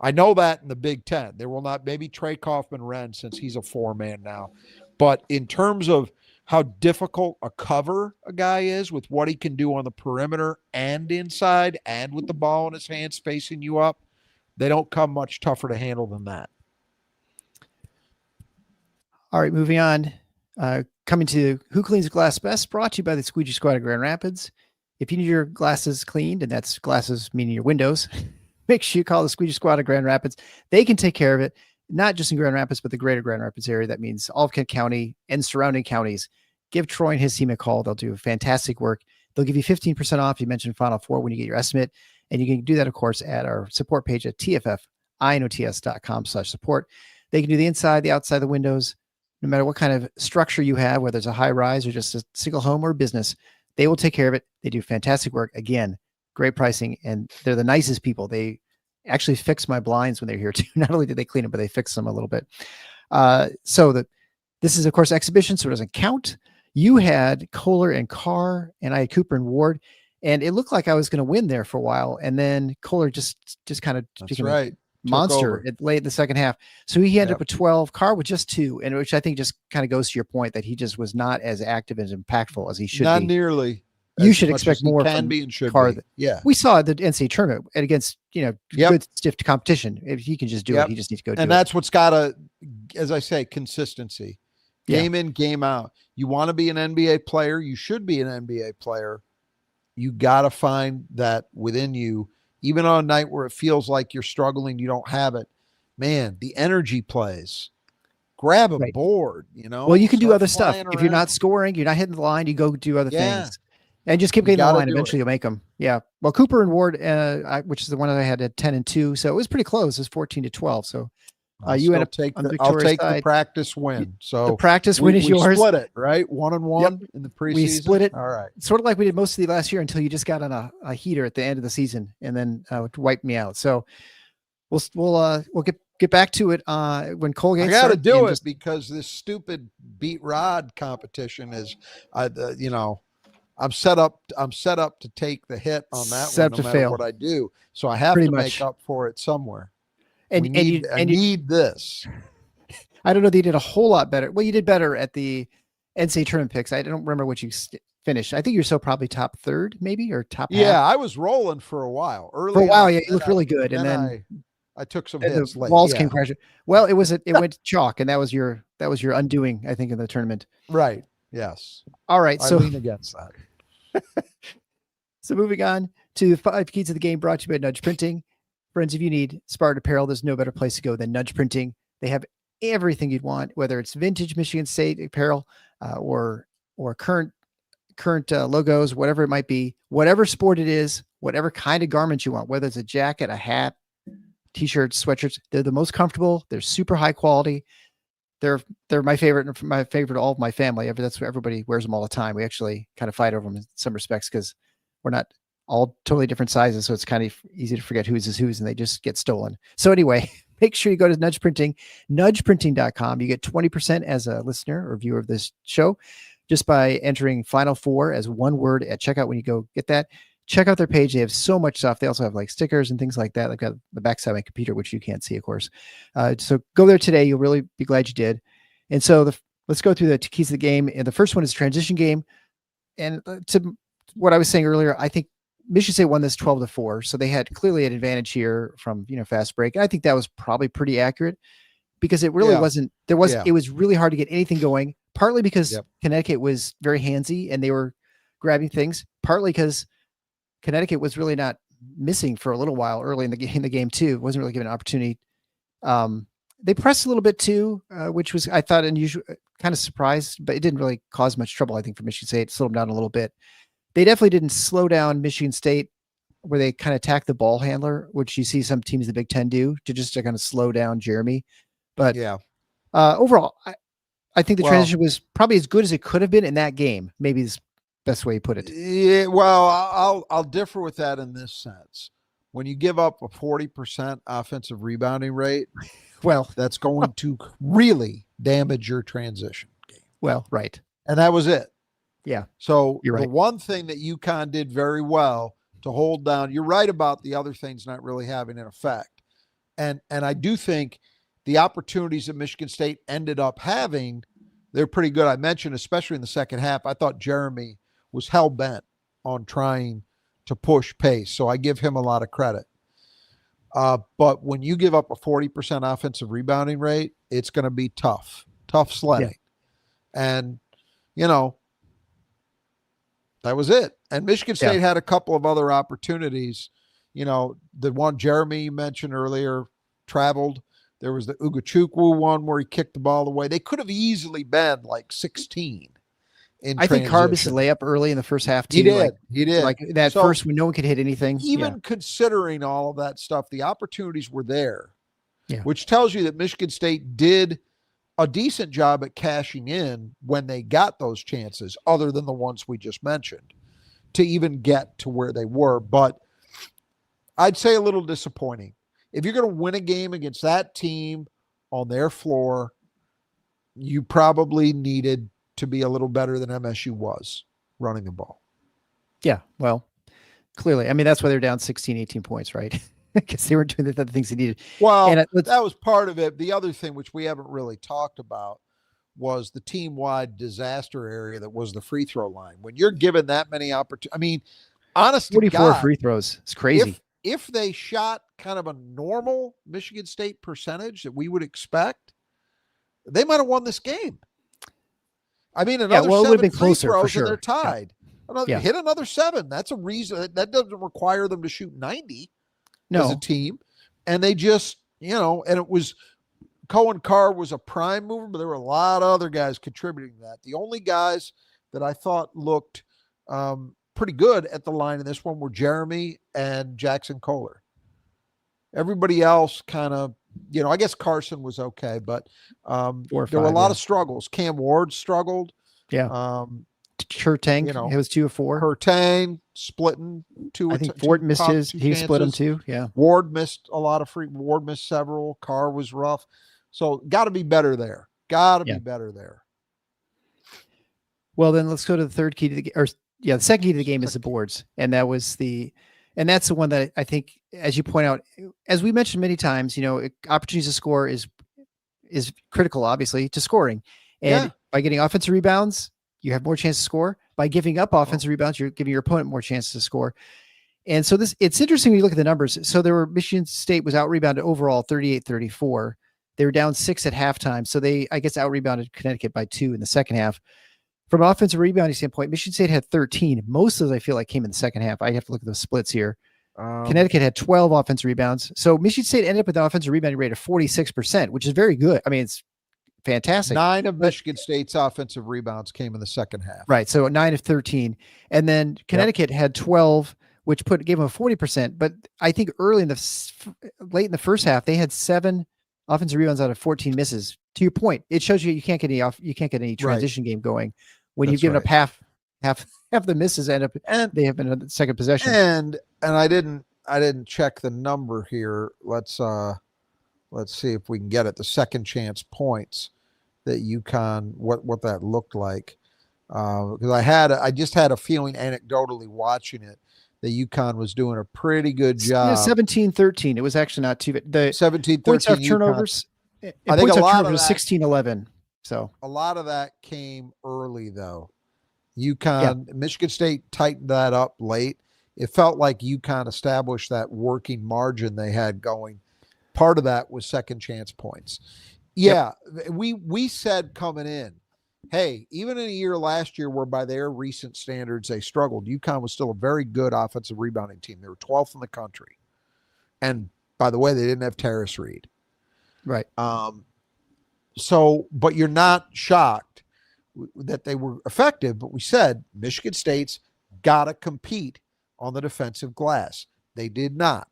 I know that in the Big Ten. There will not, maybe Trey Kaufman-Renn, since he's a 4-man now. But in terms of how difficult a cover a guy is with what he can do on the perimeter and inside and with the ball in his hands facing you up, they don't come much tougher to handle than that. All right, moving on. Coming to Who Cleans Glass Best, brought to you by the Squeegee Squad of Grand Rapids. If you need your glasses cleaned, and that's glasses meaning your windows, make sure you call the Squeegee Squad of Grand Rapids. They can take care of it, not just in Grand Rapids, but the greater Grand Rapids area. That means all of Kent County and surrounding counties. Give Troy and his team a call. They'll do fantastic work. They'll give you 15% off. You mentioned Final Four when you get your estimate. And you can do that, of course, at our support page at tffinots.com/support. They can do the inside, the outside, the windows, no matter what kind of structure you have, whether it's a high rise or just a single home or business. They will take care of it. They do fantastic work. Again, great pricing, and they're the nicest people. actually fixed my blinds when they were here too. Not only did they clean them, but they fixed them a little bit. This is of course exhibition, so it doesn't count. You had Kohler and Carr, and I had Cooper and Ward, and it looked like I was going to win there for a while, and then Kohler just kind of That's right. Monster late in the second half. So he ended up with 12, Carr with just 2, and which I think just kind of goes to your point that he just was not as active and as impactful as he should be. Not nearly. You should expect more can be and should Carr. Be. Yeah. We saw the NCAA tournament and against, good stiff competition. If he can just do it, he just needs to go do it. And that's what's got to, as I say, consistency. Game in, game out. You want to be an NBA player. You should be an NBA player. You got to find that within you, even on a night where it feels like you're struggling, you don't have it. Man, the energy plays. Grab a board, Well, you can do other stuff. If you're not scoring, you're not hitting the line, you go do other things. And just keep getting the line. Eventually, you'll make them. Yeah. Well, Cooper and Ward, which is the one that I had at 10 and 2, so it was pretty close. It was 14-12. So you end up I'll take the practice win. So the practice win is yours. Split it, right? 1-1 in the preseason. We split it. All right. Sort of like we did most of the last year until you just got on a heater at the end of the season and then wiped me out. So we'll get back to it when Colgate. I got to do it because this stupid beat Rod competition is, I'm set up to take the hit on that one no matter what I do. So I have to make up for it somewhere. I need this. I don't know that you did a whole lot better. Well, you did better at the NCAA tournament picks. I don't remember what you finished. I think you're still probably top third, maybe, or top half. Yeah, I was rolling for a while. You looked really good, and then I took some hits. The walls came crashing. Well, it went chalk, and that was your undoing, I think, in the tournament. Right. Yes. All right. I lean against that. So moving on to 5 keys of the game, brought to you by Nudge Printing. Friends, if you need Spartan apparel, there's no better place to go than Nudge Printing. They have everything you'd want, whether it's vintage Michigan State apparel or current logos, whatever it might be, whatever sport it is, whatever kind of garment you want, whether it's a jacket, a hat, t-shirts, sweatshirts. They're the most comfortable. They're super high quality. They're my favorite of all of my family. That's where everybody wears them all the time. We actually kind of fight over them in some respects because we're not all totally different sizes. So it's kind of easy to forget whose is whose and they just get stolen. So anyway, make sure you go to Nudge Printing, nudgeprinting.com. You get 20% as a listener or viewer of this show just by entering Final Four as one word at checkout. When you go get that, check out their page. They have so much stuff. They also have like stickers and things like that. I've got the backside of my computer, which you can't see, of course. So go there today. You'll really be glad you did. And so let's go through the keys of the game. And the first one is transition game. And to what I was saying earlier, I think Michigan State won this 12-4. So they had clearly an advantage here from, fast break. And I think that was probably pretty accurate because it really wasn't, it was really hard to get anything going, partly because Connecticut was very handsy and they were grabbing things, partly because Connecticut was really not missing for a little while early in the game too. It wasn't really given an opportunity. They pressed a little bit too, which was, I thought, unusual, kind of surprised, but it didn't really cause much trouble. I think for Michigan State, it slowed them down a little bit. They definitely didn't slow down Michigan State where they kind of attack the ball handler, which you see some teams in the Big Ten do to kind of slow down Jeremy. But overall, I think the transition was probably as good as it could have been in that game. Maybe this best way you put it. Yeah, well, I'll differ with that in this sense. When you give up a 40% offensive rebounding rate, well, that's going to really damage your transition game. Well, right. And that was it. Yeah. So you're right. The one thing that UConn did very well to hold down, you're right about the other things not really having an effect. And I do think the opportunities that Michigan State ended up having, they're pretty good. I mentioned, especially in the second half, I thought Jeremy was hell-bent on trying to push pace. So I give him a lot of credit. But when you give up a 40% offensive rebounding rate, it's going to be tough sledding. Yeah. And, that was it. And Michigan State had a couple of other opportunities. The one Jeremy you mentioned earlier traveled. There was the Ugachukwu one where he kicked the ball away. They could have easily been like 16. I think Carbis layup early in the first half too. He did. Like that first when no one could hit anything. Even considering all of that stuff, the opportunities were there, which tells you that Michigan State did a decent job at cashing in when they got those chances, other than the ones we just mentioned, to even get to where they were. But I'd say a little disappointing. if you're going to win a game against that team on their floor, you probably needed to be a little better than MSU was running the ball. Yeah, well, clearly. I mean, that's why they're down 16, 18 points, right? Because they weren't doing the things they needed. Well, and that was part of it. The other thing, which we haven't really talked about, was the team-wide disaster area that was the free throw line. When you're given that many opportunities, I mean, honest to 44 God, free throws. It's crazy. If they shot kind of a normal Michigan State percentage that we would expect, they might have won this game. I mean, another it would have 7 been free closer for throws sure. and they're tied. Hit another 7. That's a reason. That doesn't require them to shoot 90 as a team. And they just, and it was Cohen Carr was a prime mover, but there were a lot of other guys contributing to that. The only guys that I thought looked pretty good at the line in this one were Jeremy and Jackson Kohler. Everybody else kind of, I guess Carson was okay, but there were a lot of struggles. Cam Ward struggled. Yeah. Kurtang, it was 2 of 4. Kurtang splitting 2. I think Fort missed his. He split them too. Yeah. Ward missed a lot of free. Ward missed several. Carr was rough. So got to be better there. Be better there. Well, then let's go to the third key to the second key to the game is the boards. And that's the one that I think, as you point out, as we mentioned many times, opportunities to score is critical, obviously, to scoring. And by getting offensive rebounds, you have more chance to score. By giving up offensive rebounds, you're giving your opponent more chances to score. And so it's interesting when you look at the numbers. So Michigan State was out rebounded overall 38-34. They were down 6 at halftime. So they, I guess, out rebounded Connecticut by 2 in the second half. From an offensive rebounding standpoint, Michigan State had 13. Most of those, I feel like, came in the second half. I have to look at the splits here. Connecticut had 12 offensive rebounds. So Michigan State ended up with an offensive rebounding rate of 46%, which is very good. I mean, it's fantastic. 9 of Michigan State's offensive rebounds came in the second half. Right. So 9 of 13. And then Connecticut had 12, which gave them a 40%. But I think late in the first half, they had 7 offensive rebounds out of 14 misses. To your point, it shows you can't get any transition game going when you've given up half the misses they have been a second possession. And I didn't check the number here. Let's see if we can get it. The second chance points that UConn, what that looked like. Because I just had a feeling anecdotally watching it that UConn was doing a pretty good job. 17-13. It was actually not too bad. The 17-13 points off turnovers. I think a lot of that, 16-11. So a lot of that came early though. UConn, Michigan State tightened that up late. It felt like UConn established that working margin they had going. Part of that was second chance points. Yeah, we said coming in, hey, even in a year last year where by their recent standards they struggled, UConn was still a very good offensive rebounding team. They were 12th in the country. And by the way, they didn't have Terrace Reed. Right. But you're not shocked that they were effective, but we said Michigan State's got to compete on the defensive glass. They did not.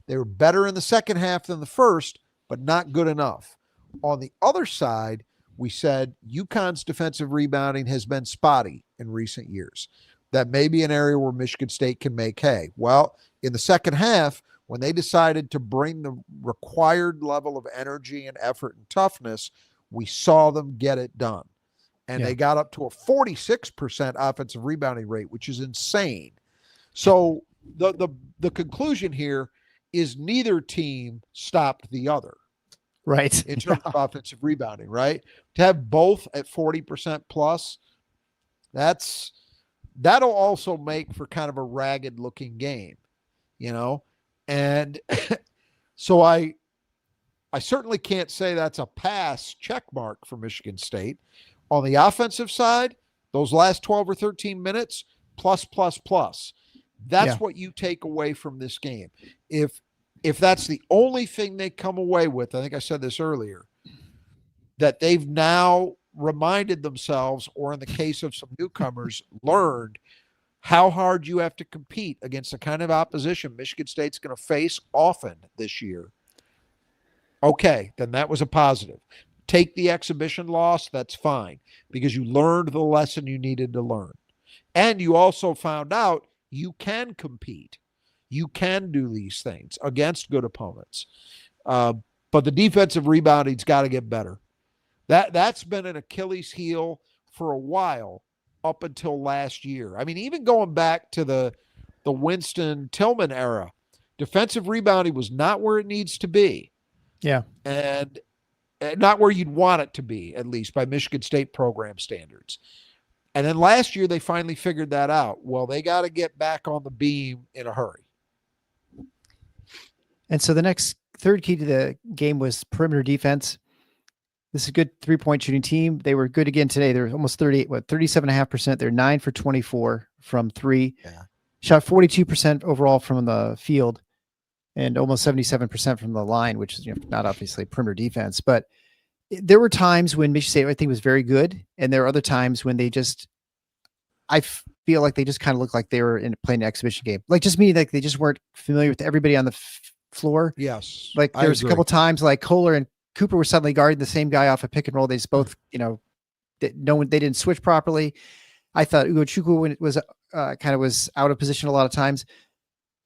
They were better in the second half than the first, but not good enough. On the other side, we said UConn's defensive rebounding has been spotty in recent years. That may be an area where Michigan State can make hay. Well, in the second half, when they decided to bring the required level of energy and effort and toughness, we saw them get it done. And they got up to a 46% offensive rebounding rate, which is insane. So the conclusion here is neither team stopped the other. Right. In terms of offensive rebounding, right? To have both at 40% plus, that'll also make for kind of a ragged looking game, And so I certainly can't say that's a pass check mark for Michigan State. On the offensive side, those last 12 or 13 minutes, plus. That's what you take away from this game. If that's the only thing they come away with, I think I said this earlier, that they've now reminded themselves, or in the case of some newcomers, learned how hard you have to compete against the kind of opposition Michigan State's going to face often this year. Okay, then that was a positive. Take the exhibition loss, that's fine, because you learned the lesson you needed to learn. And you also found out you can compete. You can do these things against good opponents. But the defensive rebounding's got to get better. That's been an Achilles heel for a while up until last year. I mean, even going back to the Winston Tillman era, defensive rebounding was not where it needs to be. Yeah. And not where you'd want it to be, at least by Michigan State program standards. And then last year, they finally figured that out. Well, they got to get back on the beam in a hurry. And so the next third key to the game was perimeter defense. This is a good 3-point shooting team. They were good again today. They're almost 37.5%. They're 9 for 24 from 3. Yeah. Shot 42% overall from the field and almost 77% from the line, which is not obviously perimeter defense. But there were times when Michigan State, I think, was very good. And there were other times when I feel like they just kind of looked like they were playing an exhibition game. Like just meaning like they just weren't familiar with everybody on the floor. Yes. Like there was a couple times like Kohler and Cooper were suddenly guarding the same guy off a pick and roll. They just both, they didn't switch properly. I thought Ugochukwu was kind of was out of position a lot of times.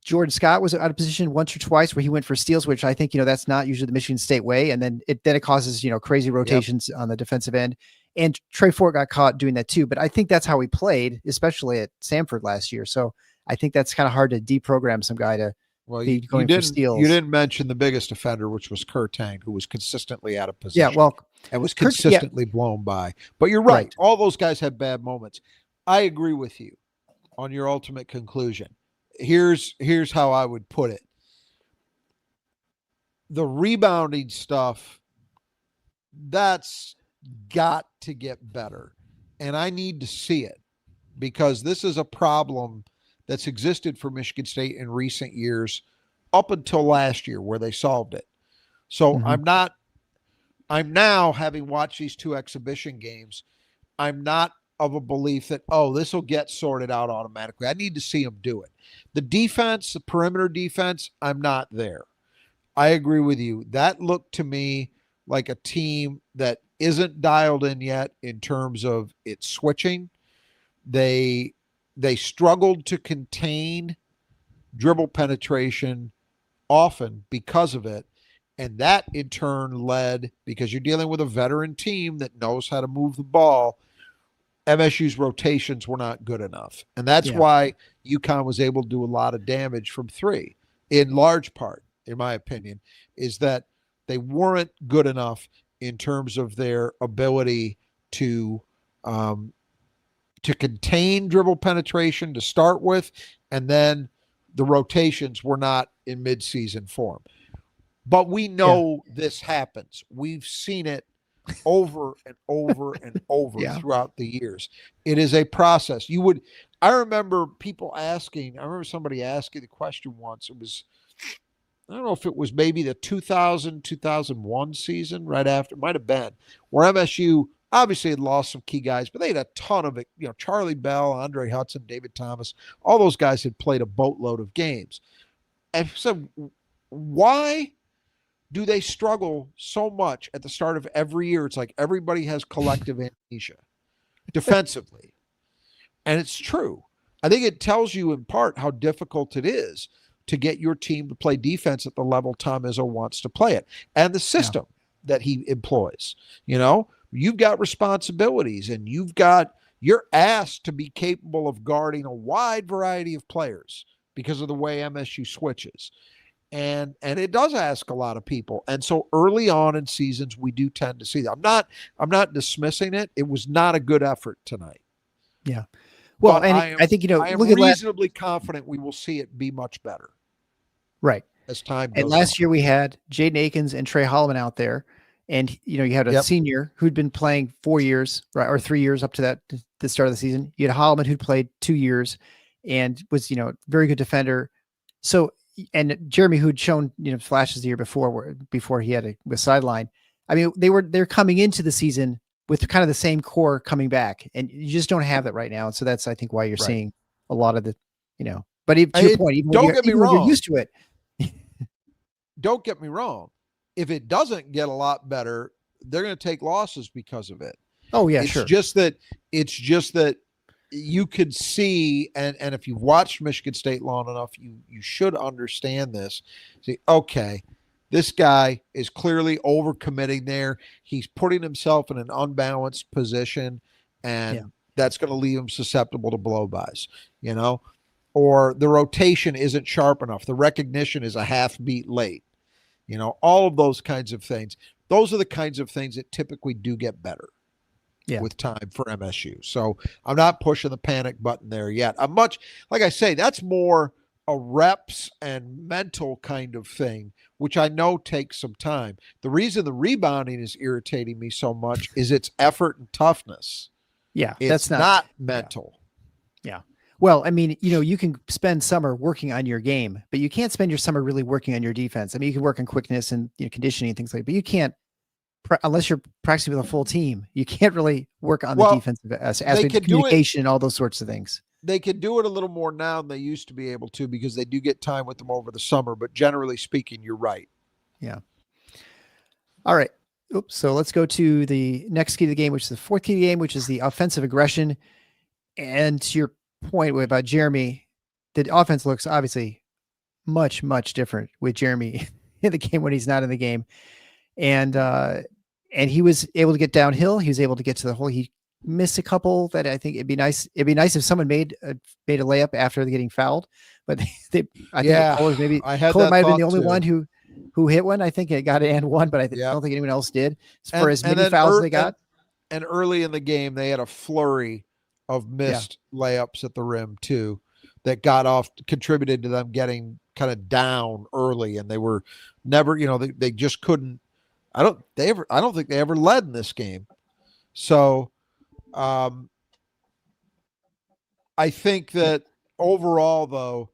Jordan Scott was out of position once or twice where he went for steals, which I think, that's not usually the Michigan State way. And then it causes, crazy rotations on the defensive end. And Trey Fort got caught doing that too. But I think that's how he played, especially at Samford last year. So I think that's kind of hard to deprogram some guy to be going for steals. You didn't mention the biggest offender, which was Kurtang, who was consistently out of position. Yeah, well, and was consistently blown by. But you're right. All those guys had bad moments. I agree with you on your ultimate conclusion. Here's how I would put it. The rebounding stuff, that's got to get better. And I need to see it because this is a problem that's existed for Michigan State in recent years up until last year where they solved it. So I'm now, having watched these two exhibition games, I'm not of a belief that, this will get sorted out automatically. I need to see them do it. The defense, the perimeter defense, I'm not there. I agree with you. That looked to me like a team that isn't dialed in yet in terms of its switching. They struggled to contain dribble penetration often because of it. And that in turn led, because you're dealing with a veteran team that knows how to move the ball, MSU's rotations were not good enough. And that's why UConn was able to do a lot of damage from 3, in large part, in my opinion, is that they weren't good enough in terms of their ability to contain dribble penetration to start with, and then the rotations were not in midseason form. But we know this happens. We've seen it over and over and over throughout the years. It is a process. I remember somebody asking the question once. It was, I don't know if it was maybe the 2001 season right after, it might have been, where MSU obviously had lost some key guys, but they had a ton of it. Charlie Bell, Andre Hudson, David Thomas, all those guys had played a boatload of games. And so why do they struggle so much at the start of every year? It's like everybody has collective amnesia defensively. And it's true. I think it tells you in part how difficult it is to get your team to play defense at the level Tom Izzo wants to play it, and the system that he employs. You've got responsibilities, and you're asked to be capable of guarding a wide variety of players because of the way MSU switches. And it does ask a lot of people. And so early on in seasons, we do tend to see that. I'm not dismissing it. It was not a good effort tonight. Yeah. Well, and I think, I am reasonably confident we will see it be much better. Right. As time goes on. And last year we had Jaden Akins and Trey Holloman out there. And, you had a senior who'd been playing 4 years, right, or 3 years up to the start of the season. You had Holloman who'd played 2 years and was, very good defender. So, and Jeremy, who'd shown, flashes the year before he was sidelined. I mean, they're coming into the season with kind of the same core coming back, and you just don't have that right now. And so that's, I think, why you're seeing a lot of the, but to your point, even don't get me wrong, you're used to it. Don't get me wrong. If it doesn't get a lot better, they're going to take losses because of it. Oh yeah, it's sure. Just that you could see, and if you've watched Michigan State long enough, you should understand this. See, okay, this guy is clearly overcommitting there. He's putting himself in an unbalanced position, and that's going to leave him susceptible to blow-bys, or the rotation isn't sharp enough. The recognition is a half beat late, all of those kinds of things. Those are the kinds of things that typically do get better with time for MSU. So I'm not pushing the panic button there yet. Like I say, that's more a reps and mental kind of thing, which I know takes some time. The reason the rebounding is irritating me so much is its effort and toughness. Yeah, it's that's not mental. Yeah. Well, I mean, you can spend summer working on your game, but you can't spend your summer really working on your defense. I mean, you can work on quickness and conditioning and things like that, but you can't, unless you're practicing with a full team, you can't really work on the defensive aspect of communication and all those sorts of things. They can do it a little more now than they used to be able to because they do get time with them over the summer. But generally speaking, you're right. Yeah. All right. Oops. So let's go to the next key to the game, which is the fourth key to the game, which is the offensive aggression. And to your point about Jeremy, the offense looks obviously much, much different with Jeremy in the game when he's not in the game. And he was able to get downhill. He was able to get to the hole. He missed a couple that I think it'd be nice. It'd be nice if someone made a layup after getting fouled, but I think Kohler might have been the only one who hit one. I think it got an and one, but I don't think anyone else did for as many fouls as they got. And early in the game, they had a flurry of missed layups at the rim too, that contributed to them getting kind of down early, and they were never, they just couldn't. I don't think they ever led in this game. So I think that overall, though,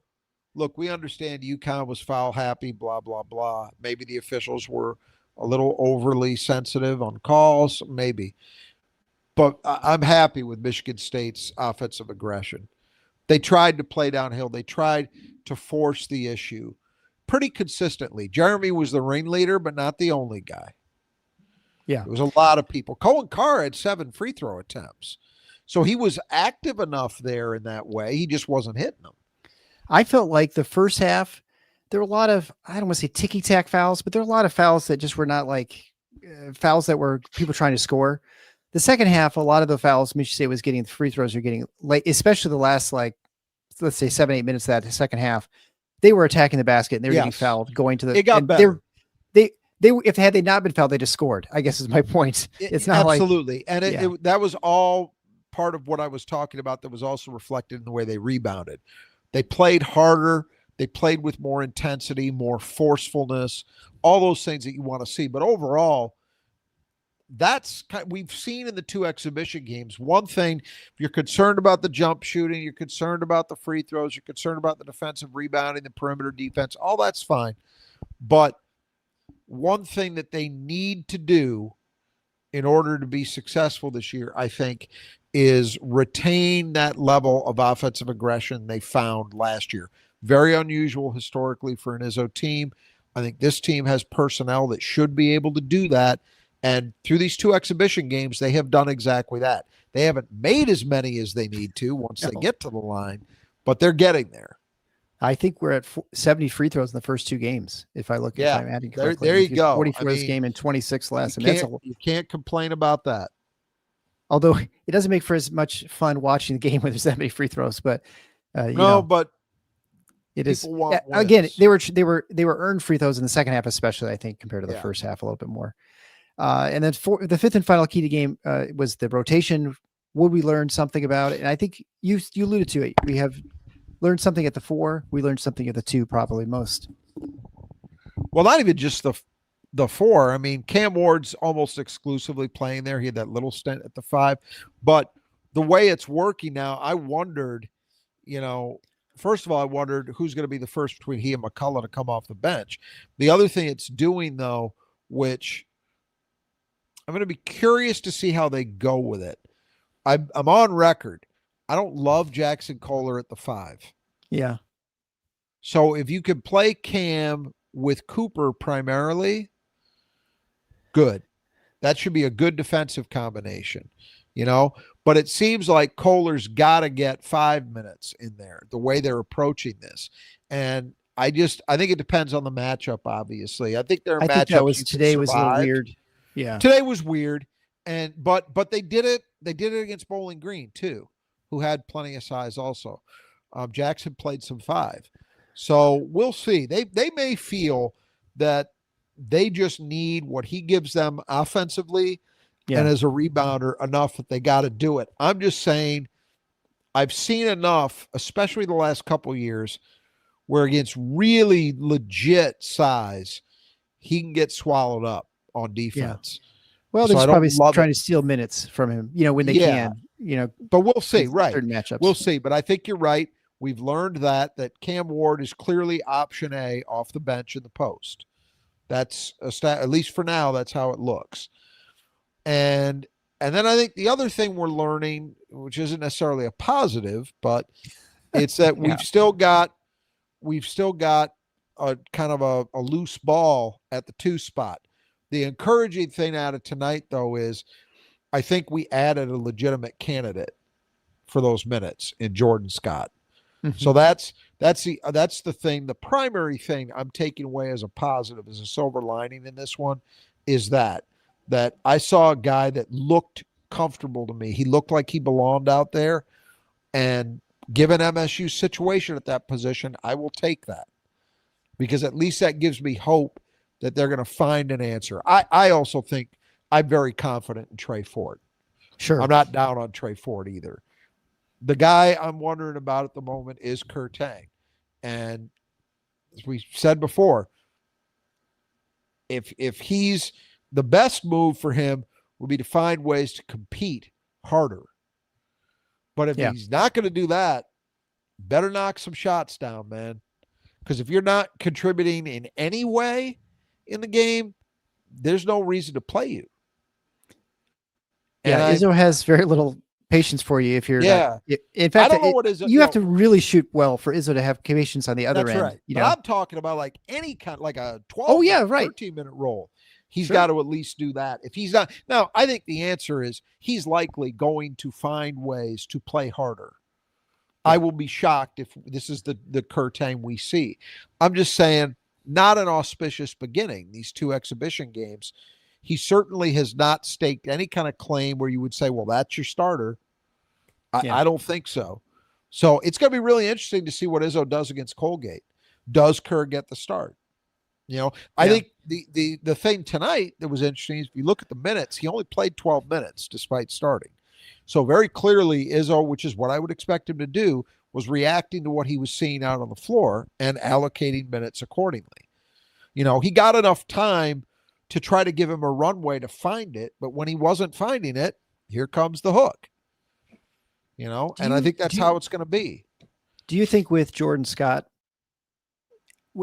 look, we understand UConn was foul happy, blah, blah, blah. Maybe the officials were a little overly sensitive on calls, maybe. But I'm happy with Michigan State's offensive aggression. They tried to play downhill. They tried to force the issue pretty consistently. Jeremy was the ringleader, but not the only guy. Yeah. There was a lot of people. Cohen Carr had 7 free throw attempts. So he was active enough there in that way. He just wasn't hitting them. I felt like the first half, there were a lot of, I don't want to say ticky-tack fouls, but there were a lot of fouls that just were not like fouls that were people trying to score. The second half, a lot of the fouls Michigan State was getting, the free throws are getting late, especially the last, let's say 7-8 minutes of that second half. They were attacking the basket and they were getting fouled, going to the. It got better. They if they not been fouled, they just scored, I guess is my point. It's not absolutely. And that was all part of what I was talking about that was also reflected in the way they rebounded. They played harder. They played with more intensity, more forcefulness, all those things that you want to see. But overall, we've seen in the 2 exhibition games. One thing, if you're concerned about the jump shooting, you're concerned about the free throws, you're concerned about the defensive rebounding, the perimeter defense, all that's fine. But one thing that they need to do in order to be successful this year, I think, is retain that level of offensive aggression they found last year. Very unusual historically for an Izzo team. I think this team has personnel that should be able to do that. And through these 2 exhibition games, they have done exactly that. They haven't made as many as they need to once they get to the line, but they're getting there. I think we're at 70 free throws in the first 2 games. If I look at I'm adding correctly. There you go. 44 this game and 26 last. You can't complain about that. Although it doesn't make for as much fun watching the game when there's that many free throws, but but it is again, they were earned free throws in the second half, especially I think compared to the first half a little bit more. And then for the fifth and final key to game was the rotation. Would we learn something about it? And I think you alluded to it. We have learned something at the 4. We learned something at the 2, probably most. Well, not even just the 4. I mean, Cam Ward's almost exclusively playing there. He had that little stint at the 5. But the way it's working now, I wondered, first of all, I wondered who's going to be the first between he and McCullough to come off the bench. The other thing it's doing, though, which I'm going to be curious to see how they go with it. I'm on record. I don't love Jackson Kohler at the 5. Yeah. So if you could play Cam with Cooper primarily, good. That should be a good defensive combination, But it seems like Kohler's got to get 5 minutes in there, the way they're approaching this. And I think it depends on the matchup, obviously. I think there are I think that matchups was you can today was a little survive. weird. Yeah. Today was weird. But they did it against Bowling Green too, who had plenty of size also. Jackson played some 5. So we'll see. They may feel that they just need what he gives them offensively and as a rebounder enough that they got to do it. I'm just saying I've seen enough, especially the last couple of years, where against really legit size, he can get swallowed up on defense. Yeah. Well, So they're I just don't probably love trying it. to steal minutes from him, when they Yeah. can, But we'll see, in right? certain matchups. We'll see. But I think you're right. We've learned that Cam Ward is clearly option A off the bench in the post. That's at least for now. That's how it looks. And then I think the other thing we're learning, which isn't necessarily a positive, but it's that Yeah. we've still got a kind of a loose ball at the 2 spot. The encouraging thing out of tonight, though, is I think we added a legitimate candidate for those minutes in Jordan Scott. Mm-hmm. So that's the thing. The primary thing I'm taking away as a positive, as a silver lining in this one, is that I saw a guy that looked comfortable to me. He looked like he belonged out there, and given MSU's situation at that position, I will take that, because at least that gives me hope that they're going to find an answer. I also think I'm very confident in Trey Ford. Sure. I'm not down on Trey Ford either. The guy I'm wondering about at the moment is Kurtang. And as we said before, if he's the best move for him would be to find ways to compete harder. But if he's not going to do that, better knock some shots down, man. Because if you're not contributing in any way in the game, there's no reason to play you. Yeah, Izzo has very little patience for you if you're not. In fact, I don't know what Izzo, you have to really shoot well for Izzo to have patience on the other end. Right. But I'm talking about like any kind, like a 13-minute roll. He's got to at least do that. If he's not, now I think the answer is he's likely going to find ways to play harder. Yeah. I will be shocked if this is the Kurtang we see. I'm just saying, not an auspicious beginning, these 2 exhibition games. He certainly has not staked any kind of claim where you would say, well, that's your starter. I don't think so. So it's going to be really interesting to see what Izzo does against Colgate. Does Kerr get the start? I think the thing tonight that was interesting is if you look at the minutes, he only played 12 minutes despite starting. So very clearly Izzo, which is what I would expect him to do, was reacting to what he was seeing out on the floor and allocating minutes accordingly. He got enough time to try to give him a runway to find it, but when he wasn't finding it, here comes the hook. And I think that's how it's going to be. Do you think with Jordan Scott,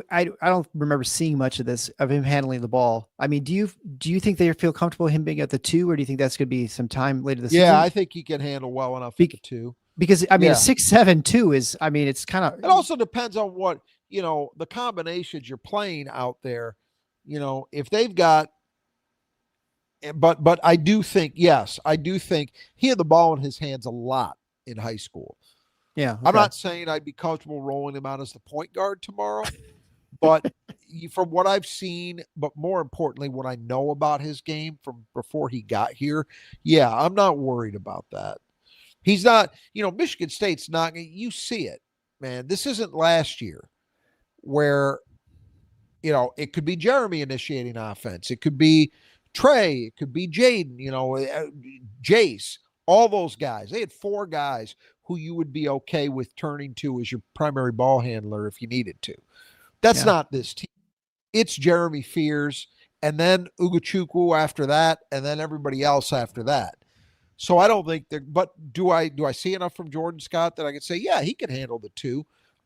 I don't remember seeing much of this, of him handling the ball. I mean, do you think they feel comfortable him being at the 2, or do you think that's going to be some time later this season? Yeah, I think he can handle well enough at the 2. Because, I mean, 6'7" 2 is, I mean, it's kind of... It also depends on what, the combinations you're playing out there, if they've got... But I do think he had the ball in his hands a lot in high school. Yeah. Okay. I'm not saying I'd be comfortable rolling him out as the point guard tomorrow, but from what I've seen, but more importantly, what I know about his game from before he got here, I'm not worried about that. He's not, Michigan State's not, you see it, man. This isn't last year where, it could be Jeremy initiating offense. It could be Trey. It could be Jaden, Jace, all those guys. They had 4 guys who you would be okay with turning to as your primary ball handler if you needed to. That's not this team. It's Jeremy Fears, and then Ugochukwu after that, and then everybody else after that. So I don't think but do I see enough from Jordan Scott that I could say, yeah, he can handle the 2?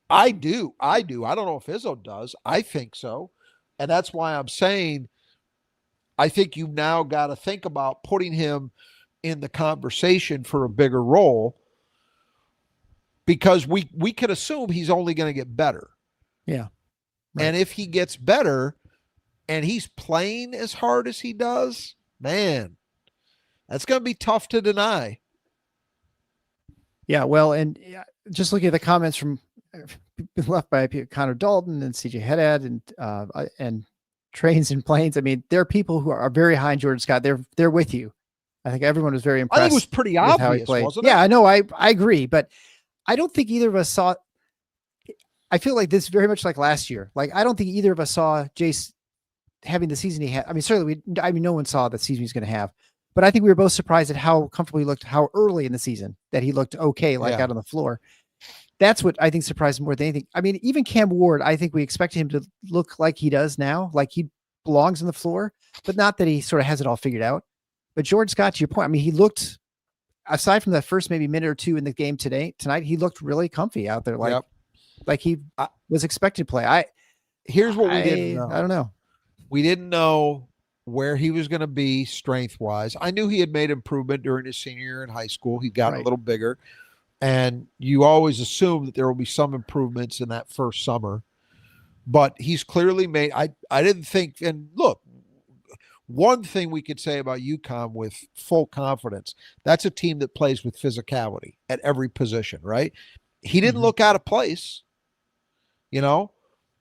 I do. I don't know if Izzo does. I think so. And that's why I'm saying I think you've now got to think about putting him in the conversation for a bigger role, because we can assume he's only going to get better. Yeah. Right. And if he gets better and he's playing as hard as he does, man, that's going to be tough to deny. Yeah, well, and just looking at the comments from left by Connor Dalton and CJ Haddad and Trains and Planes. I mean, there are people who are very high in Jordan Scott. They're with you. I think everyone was very I think it was impressed pretty with how he obvious, played. wasn't it? Yeah, I know. I agree, but I don't think either of us saw. I feel like this very much like last year. Like I don't think either of us saw Jace having the season he had. I mean, certainly no one saw the season he's going to have, but I think we were both surprised at how comfortable he looked, how early in the season that he looked okay, like out on the floor. That's what I think surprised more than anything. I mean, even Cam Ward, I think we expected him to look like he does now, like he belongs on the floor, but not that he sort of has it all figured out. But Jordan Scott, to your point, I mean, he looked, aside from that first maybe minute or two in the game tonight, he looked really comfy out there, like he was expected to play. Here's what we didn't know. I don't know. We didn't know where he was going to be strength-wise. I knew he had made improvement during his senior year in high school. He'd gotten a little bigger. And you always assume that there will be some improvements in that first summer. But he's clearly made – I didn't think – and look, one thing we could say about UConn with full confidence, that's a team that plays with physicality at every position, right? He didn't look out of place. You know,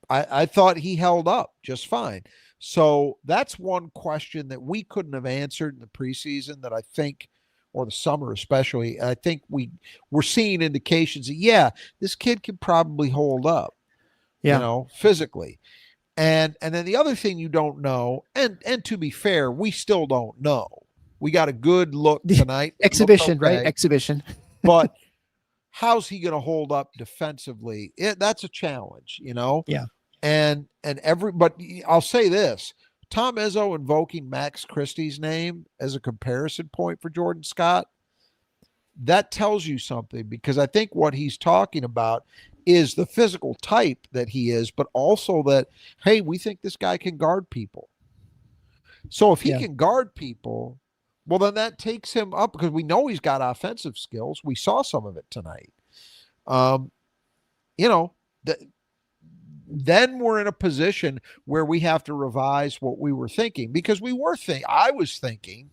I thought he held up just fine. So that's one question that we couldn't have answered in the preseason that I think – or the summer especially, I think we're seeing indications that, yeah, this kid can probably hold up, physically. And then the other thing you don't know, and to be fair, we still don't know. We got a good look tonight. Exhibition, right? Exhibition. But how's he going to hold up defensively? That's a challenge, Yeah. But I'll say this. Tom Izzo invoking Max Christie's name as a comparison point for Jordan Scott, that tells you something, because I think what he's talking about is the physical type that he is, but also that, hey, we think this guy can guard people. So if he can guard people, well, then that takes him up, because we know he's got offensive skills. We saw some of it tonight. Then we're in a position where we have to revise what we were thinking, because I was thinking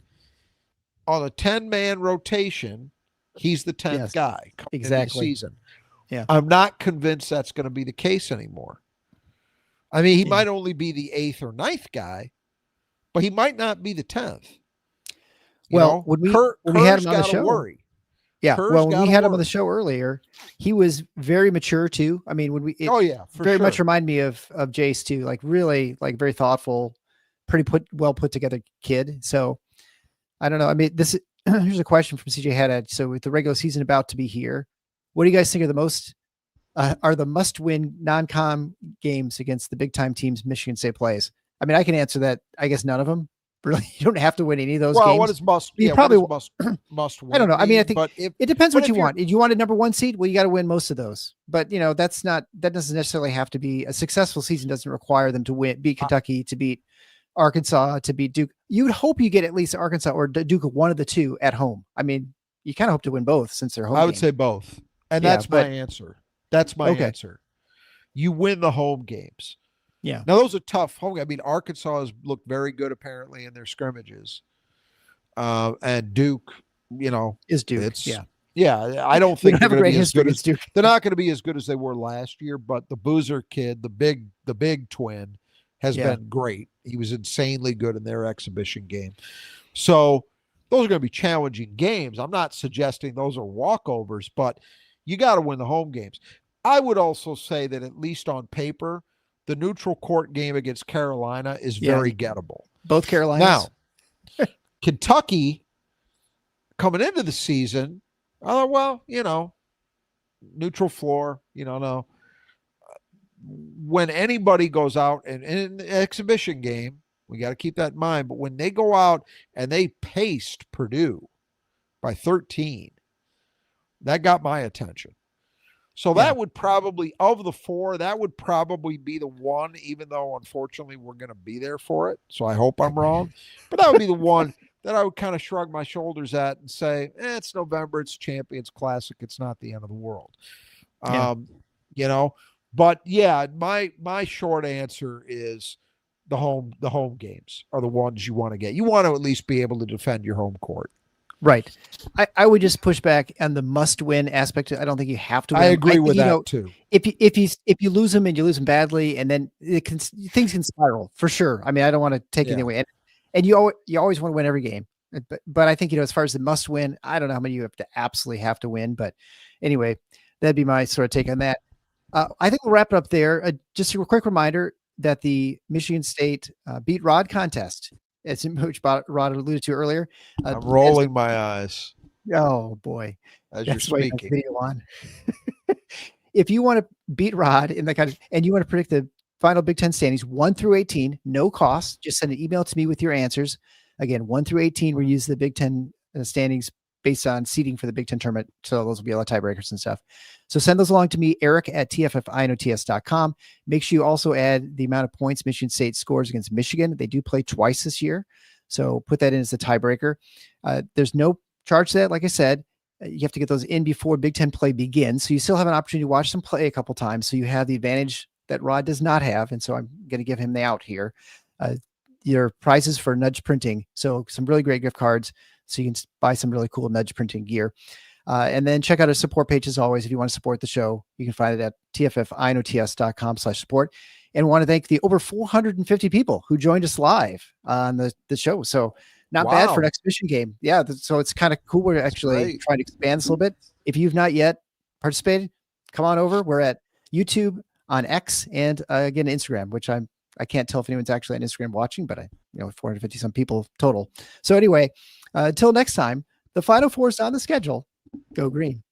on a 10-man rotation, he's the 10th guy coming into the season. Yeah. I'm not convinced that's going to be the case anymore. I mean, he might only be the 8th or 9th guy, but he might not be the 10th. When we had him on the show, worry. Yeah. Well, when we had him on the show earlier, he was very mature too. I mean, very much remind me of Jace too, like really like very thoughtful, well put together kid. So I don't know. I mean, here's a question from CJ Haddad. So with the regular season about to be here, what do you guys think are the must-win non-com games against the big-time teams Michigan State plays? I mean, I can answer that. I guess none of them. Really, you don't have to win any of those games. What is must? Must win. I don't know. I mean, I think it depends what you want. If you want a number 1 seed, well, you got to win most of those. But that doesn't necessarily have to be a successful season. Doesn't require them to beat Kentucky, to beat Arkansas, to beat Duke. You would hope you get at least Arkansas or Duke, one of the two at home. I mean, you kind of hope to win both since they're home. I would say both, and that's my answer. That's my answer. You win the home games. Yeah. Now those are tough home. I mean, Arkansas has looked very good apparently in their scrimmages, and Duke, is Duke. Yeah. I don't think they're going to be as good as Duke. They're not going to be as good as they were last year. But the Boozer kid, the big twin, has been great. He was insanely good in their exhibition game. So those are going to be challenging games. I'm not suggesting those are walkovers, but you got to win the home games. I would also say that at least on paper, the neutral court game against Carolina is very gettable. Both Carolinas. Now, Kentucky coming into the season, neutral floor, no. When anybody goes out and in an exhibition game, we got to keep that in mind, but when they go out and they paced Purdue by 13, that got my attention. So that would probably, of the 4, that would probably be the one, even though unfortunately we're going to be there for it. So I hope I'm wrong. But that would be the one that I would kind of shrug my shoulders at and say, it's November, it's Champions Classic, it's not the end of the world. But my short answer is the home games are the ones you want to get. You want to at least be able to defend your home court. Right. I would just push back on the must-win aspect. I don't think you have to win. I agree with you that know, too. If you lose them and you lose them badly, and then things can spiral for sure. I mean, I don't want to take anything away, and you always want to win every game. But I think, as far as the must-win, I don't know how many you absolutely have to win. But anyway, that'd be my sort of take on that. I think we'll wrap it up there. Just a quick reminder that the Michigan State Beat Rod contest, as which Rod alluded to earlier. I'm rolling my eyes. Oh boy, as that's you're why speaking. Video on. If you want to beat Rod in the kind and you want to predict the final Big Ten standings 1 through 18, no cost, just send an email to me with your answers. Again, 1 through 18, we use the Big Ten standings based on seeding for the Big Ten tournament. So those will be all the tiebreakers and stuff. So send those along to me, Eric at tffinots.com. Make sure you also add the amount of points Michigan State scores against Michigan. They do play twice this year. So put that in as the tiebreaker. There's no charge to that. Like I said, you have to get those in before Big Ten play begins. So you still have an opportunity to watch them play a couple times. So you have the advantage that Rod does not have. And so I'm going to give him the out here. Your prizes for Nudge Printing. So some really great gift cards. So you can buy some really cool Nudge Printing gear. And then check out our support page as always. If you want to support the show, you can find it at tffinots.com/support. And want to thank the over 450 people who joined us live on the show. So not bad for an exhibition game. Yeah. So it's kind of cool. We're actually trying to expand this a little bit. If you've not yet participated, come on over. We're at YouTube, on X, and again, Instagram, which I can't tell if anyone's actually on Instagram watching, but 450 some people total. So anyway, until next time, the Final Four is on the schedule. Go Green.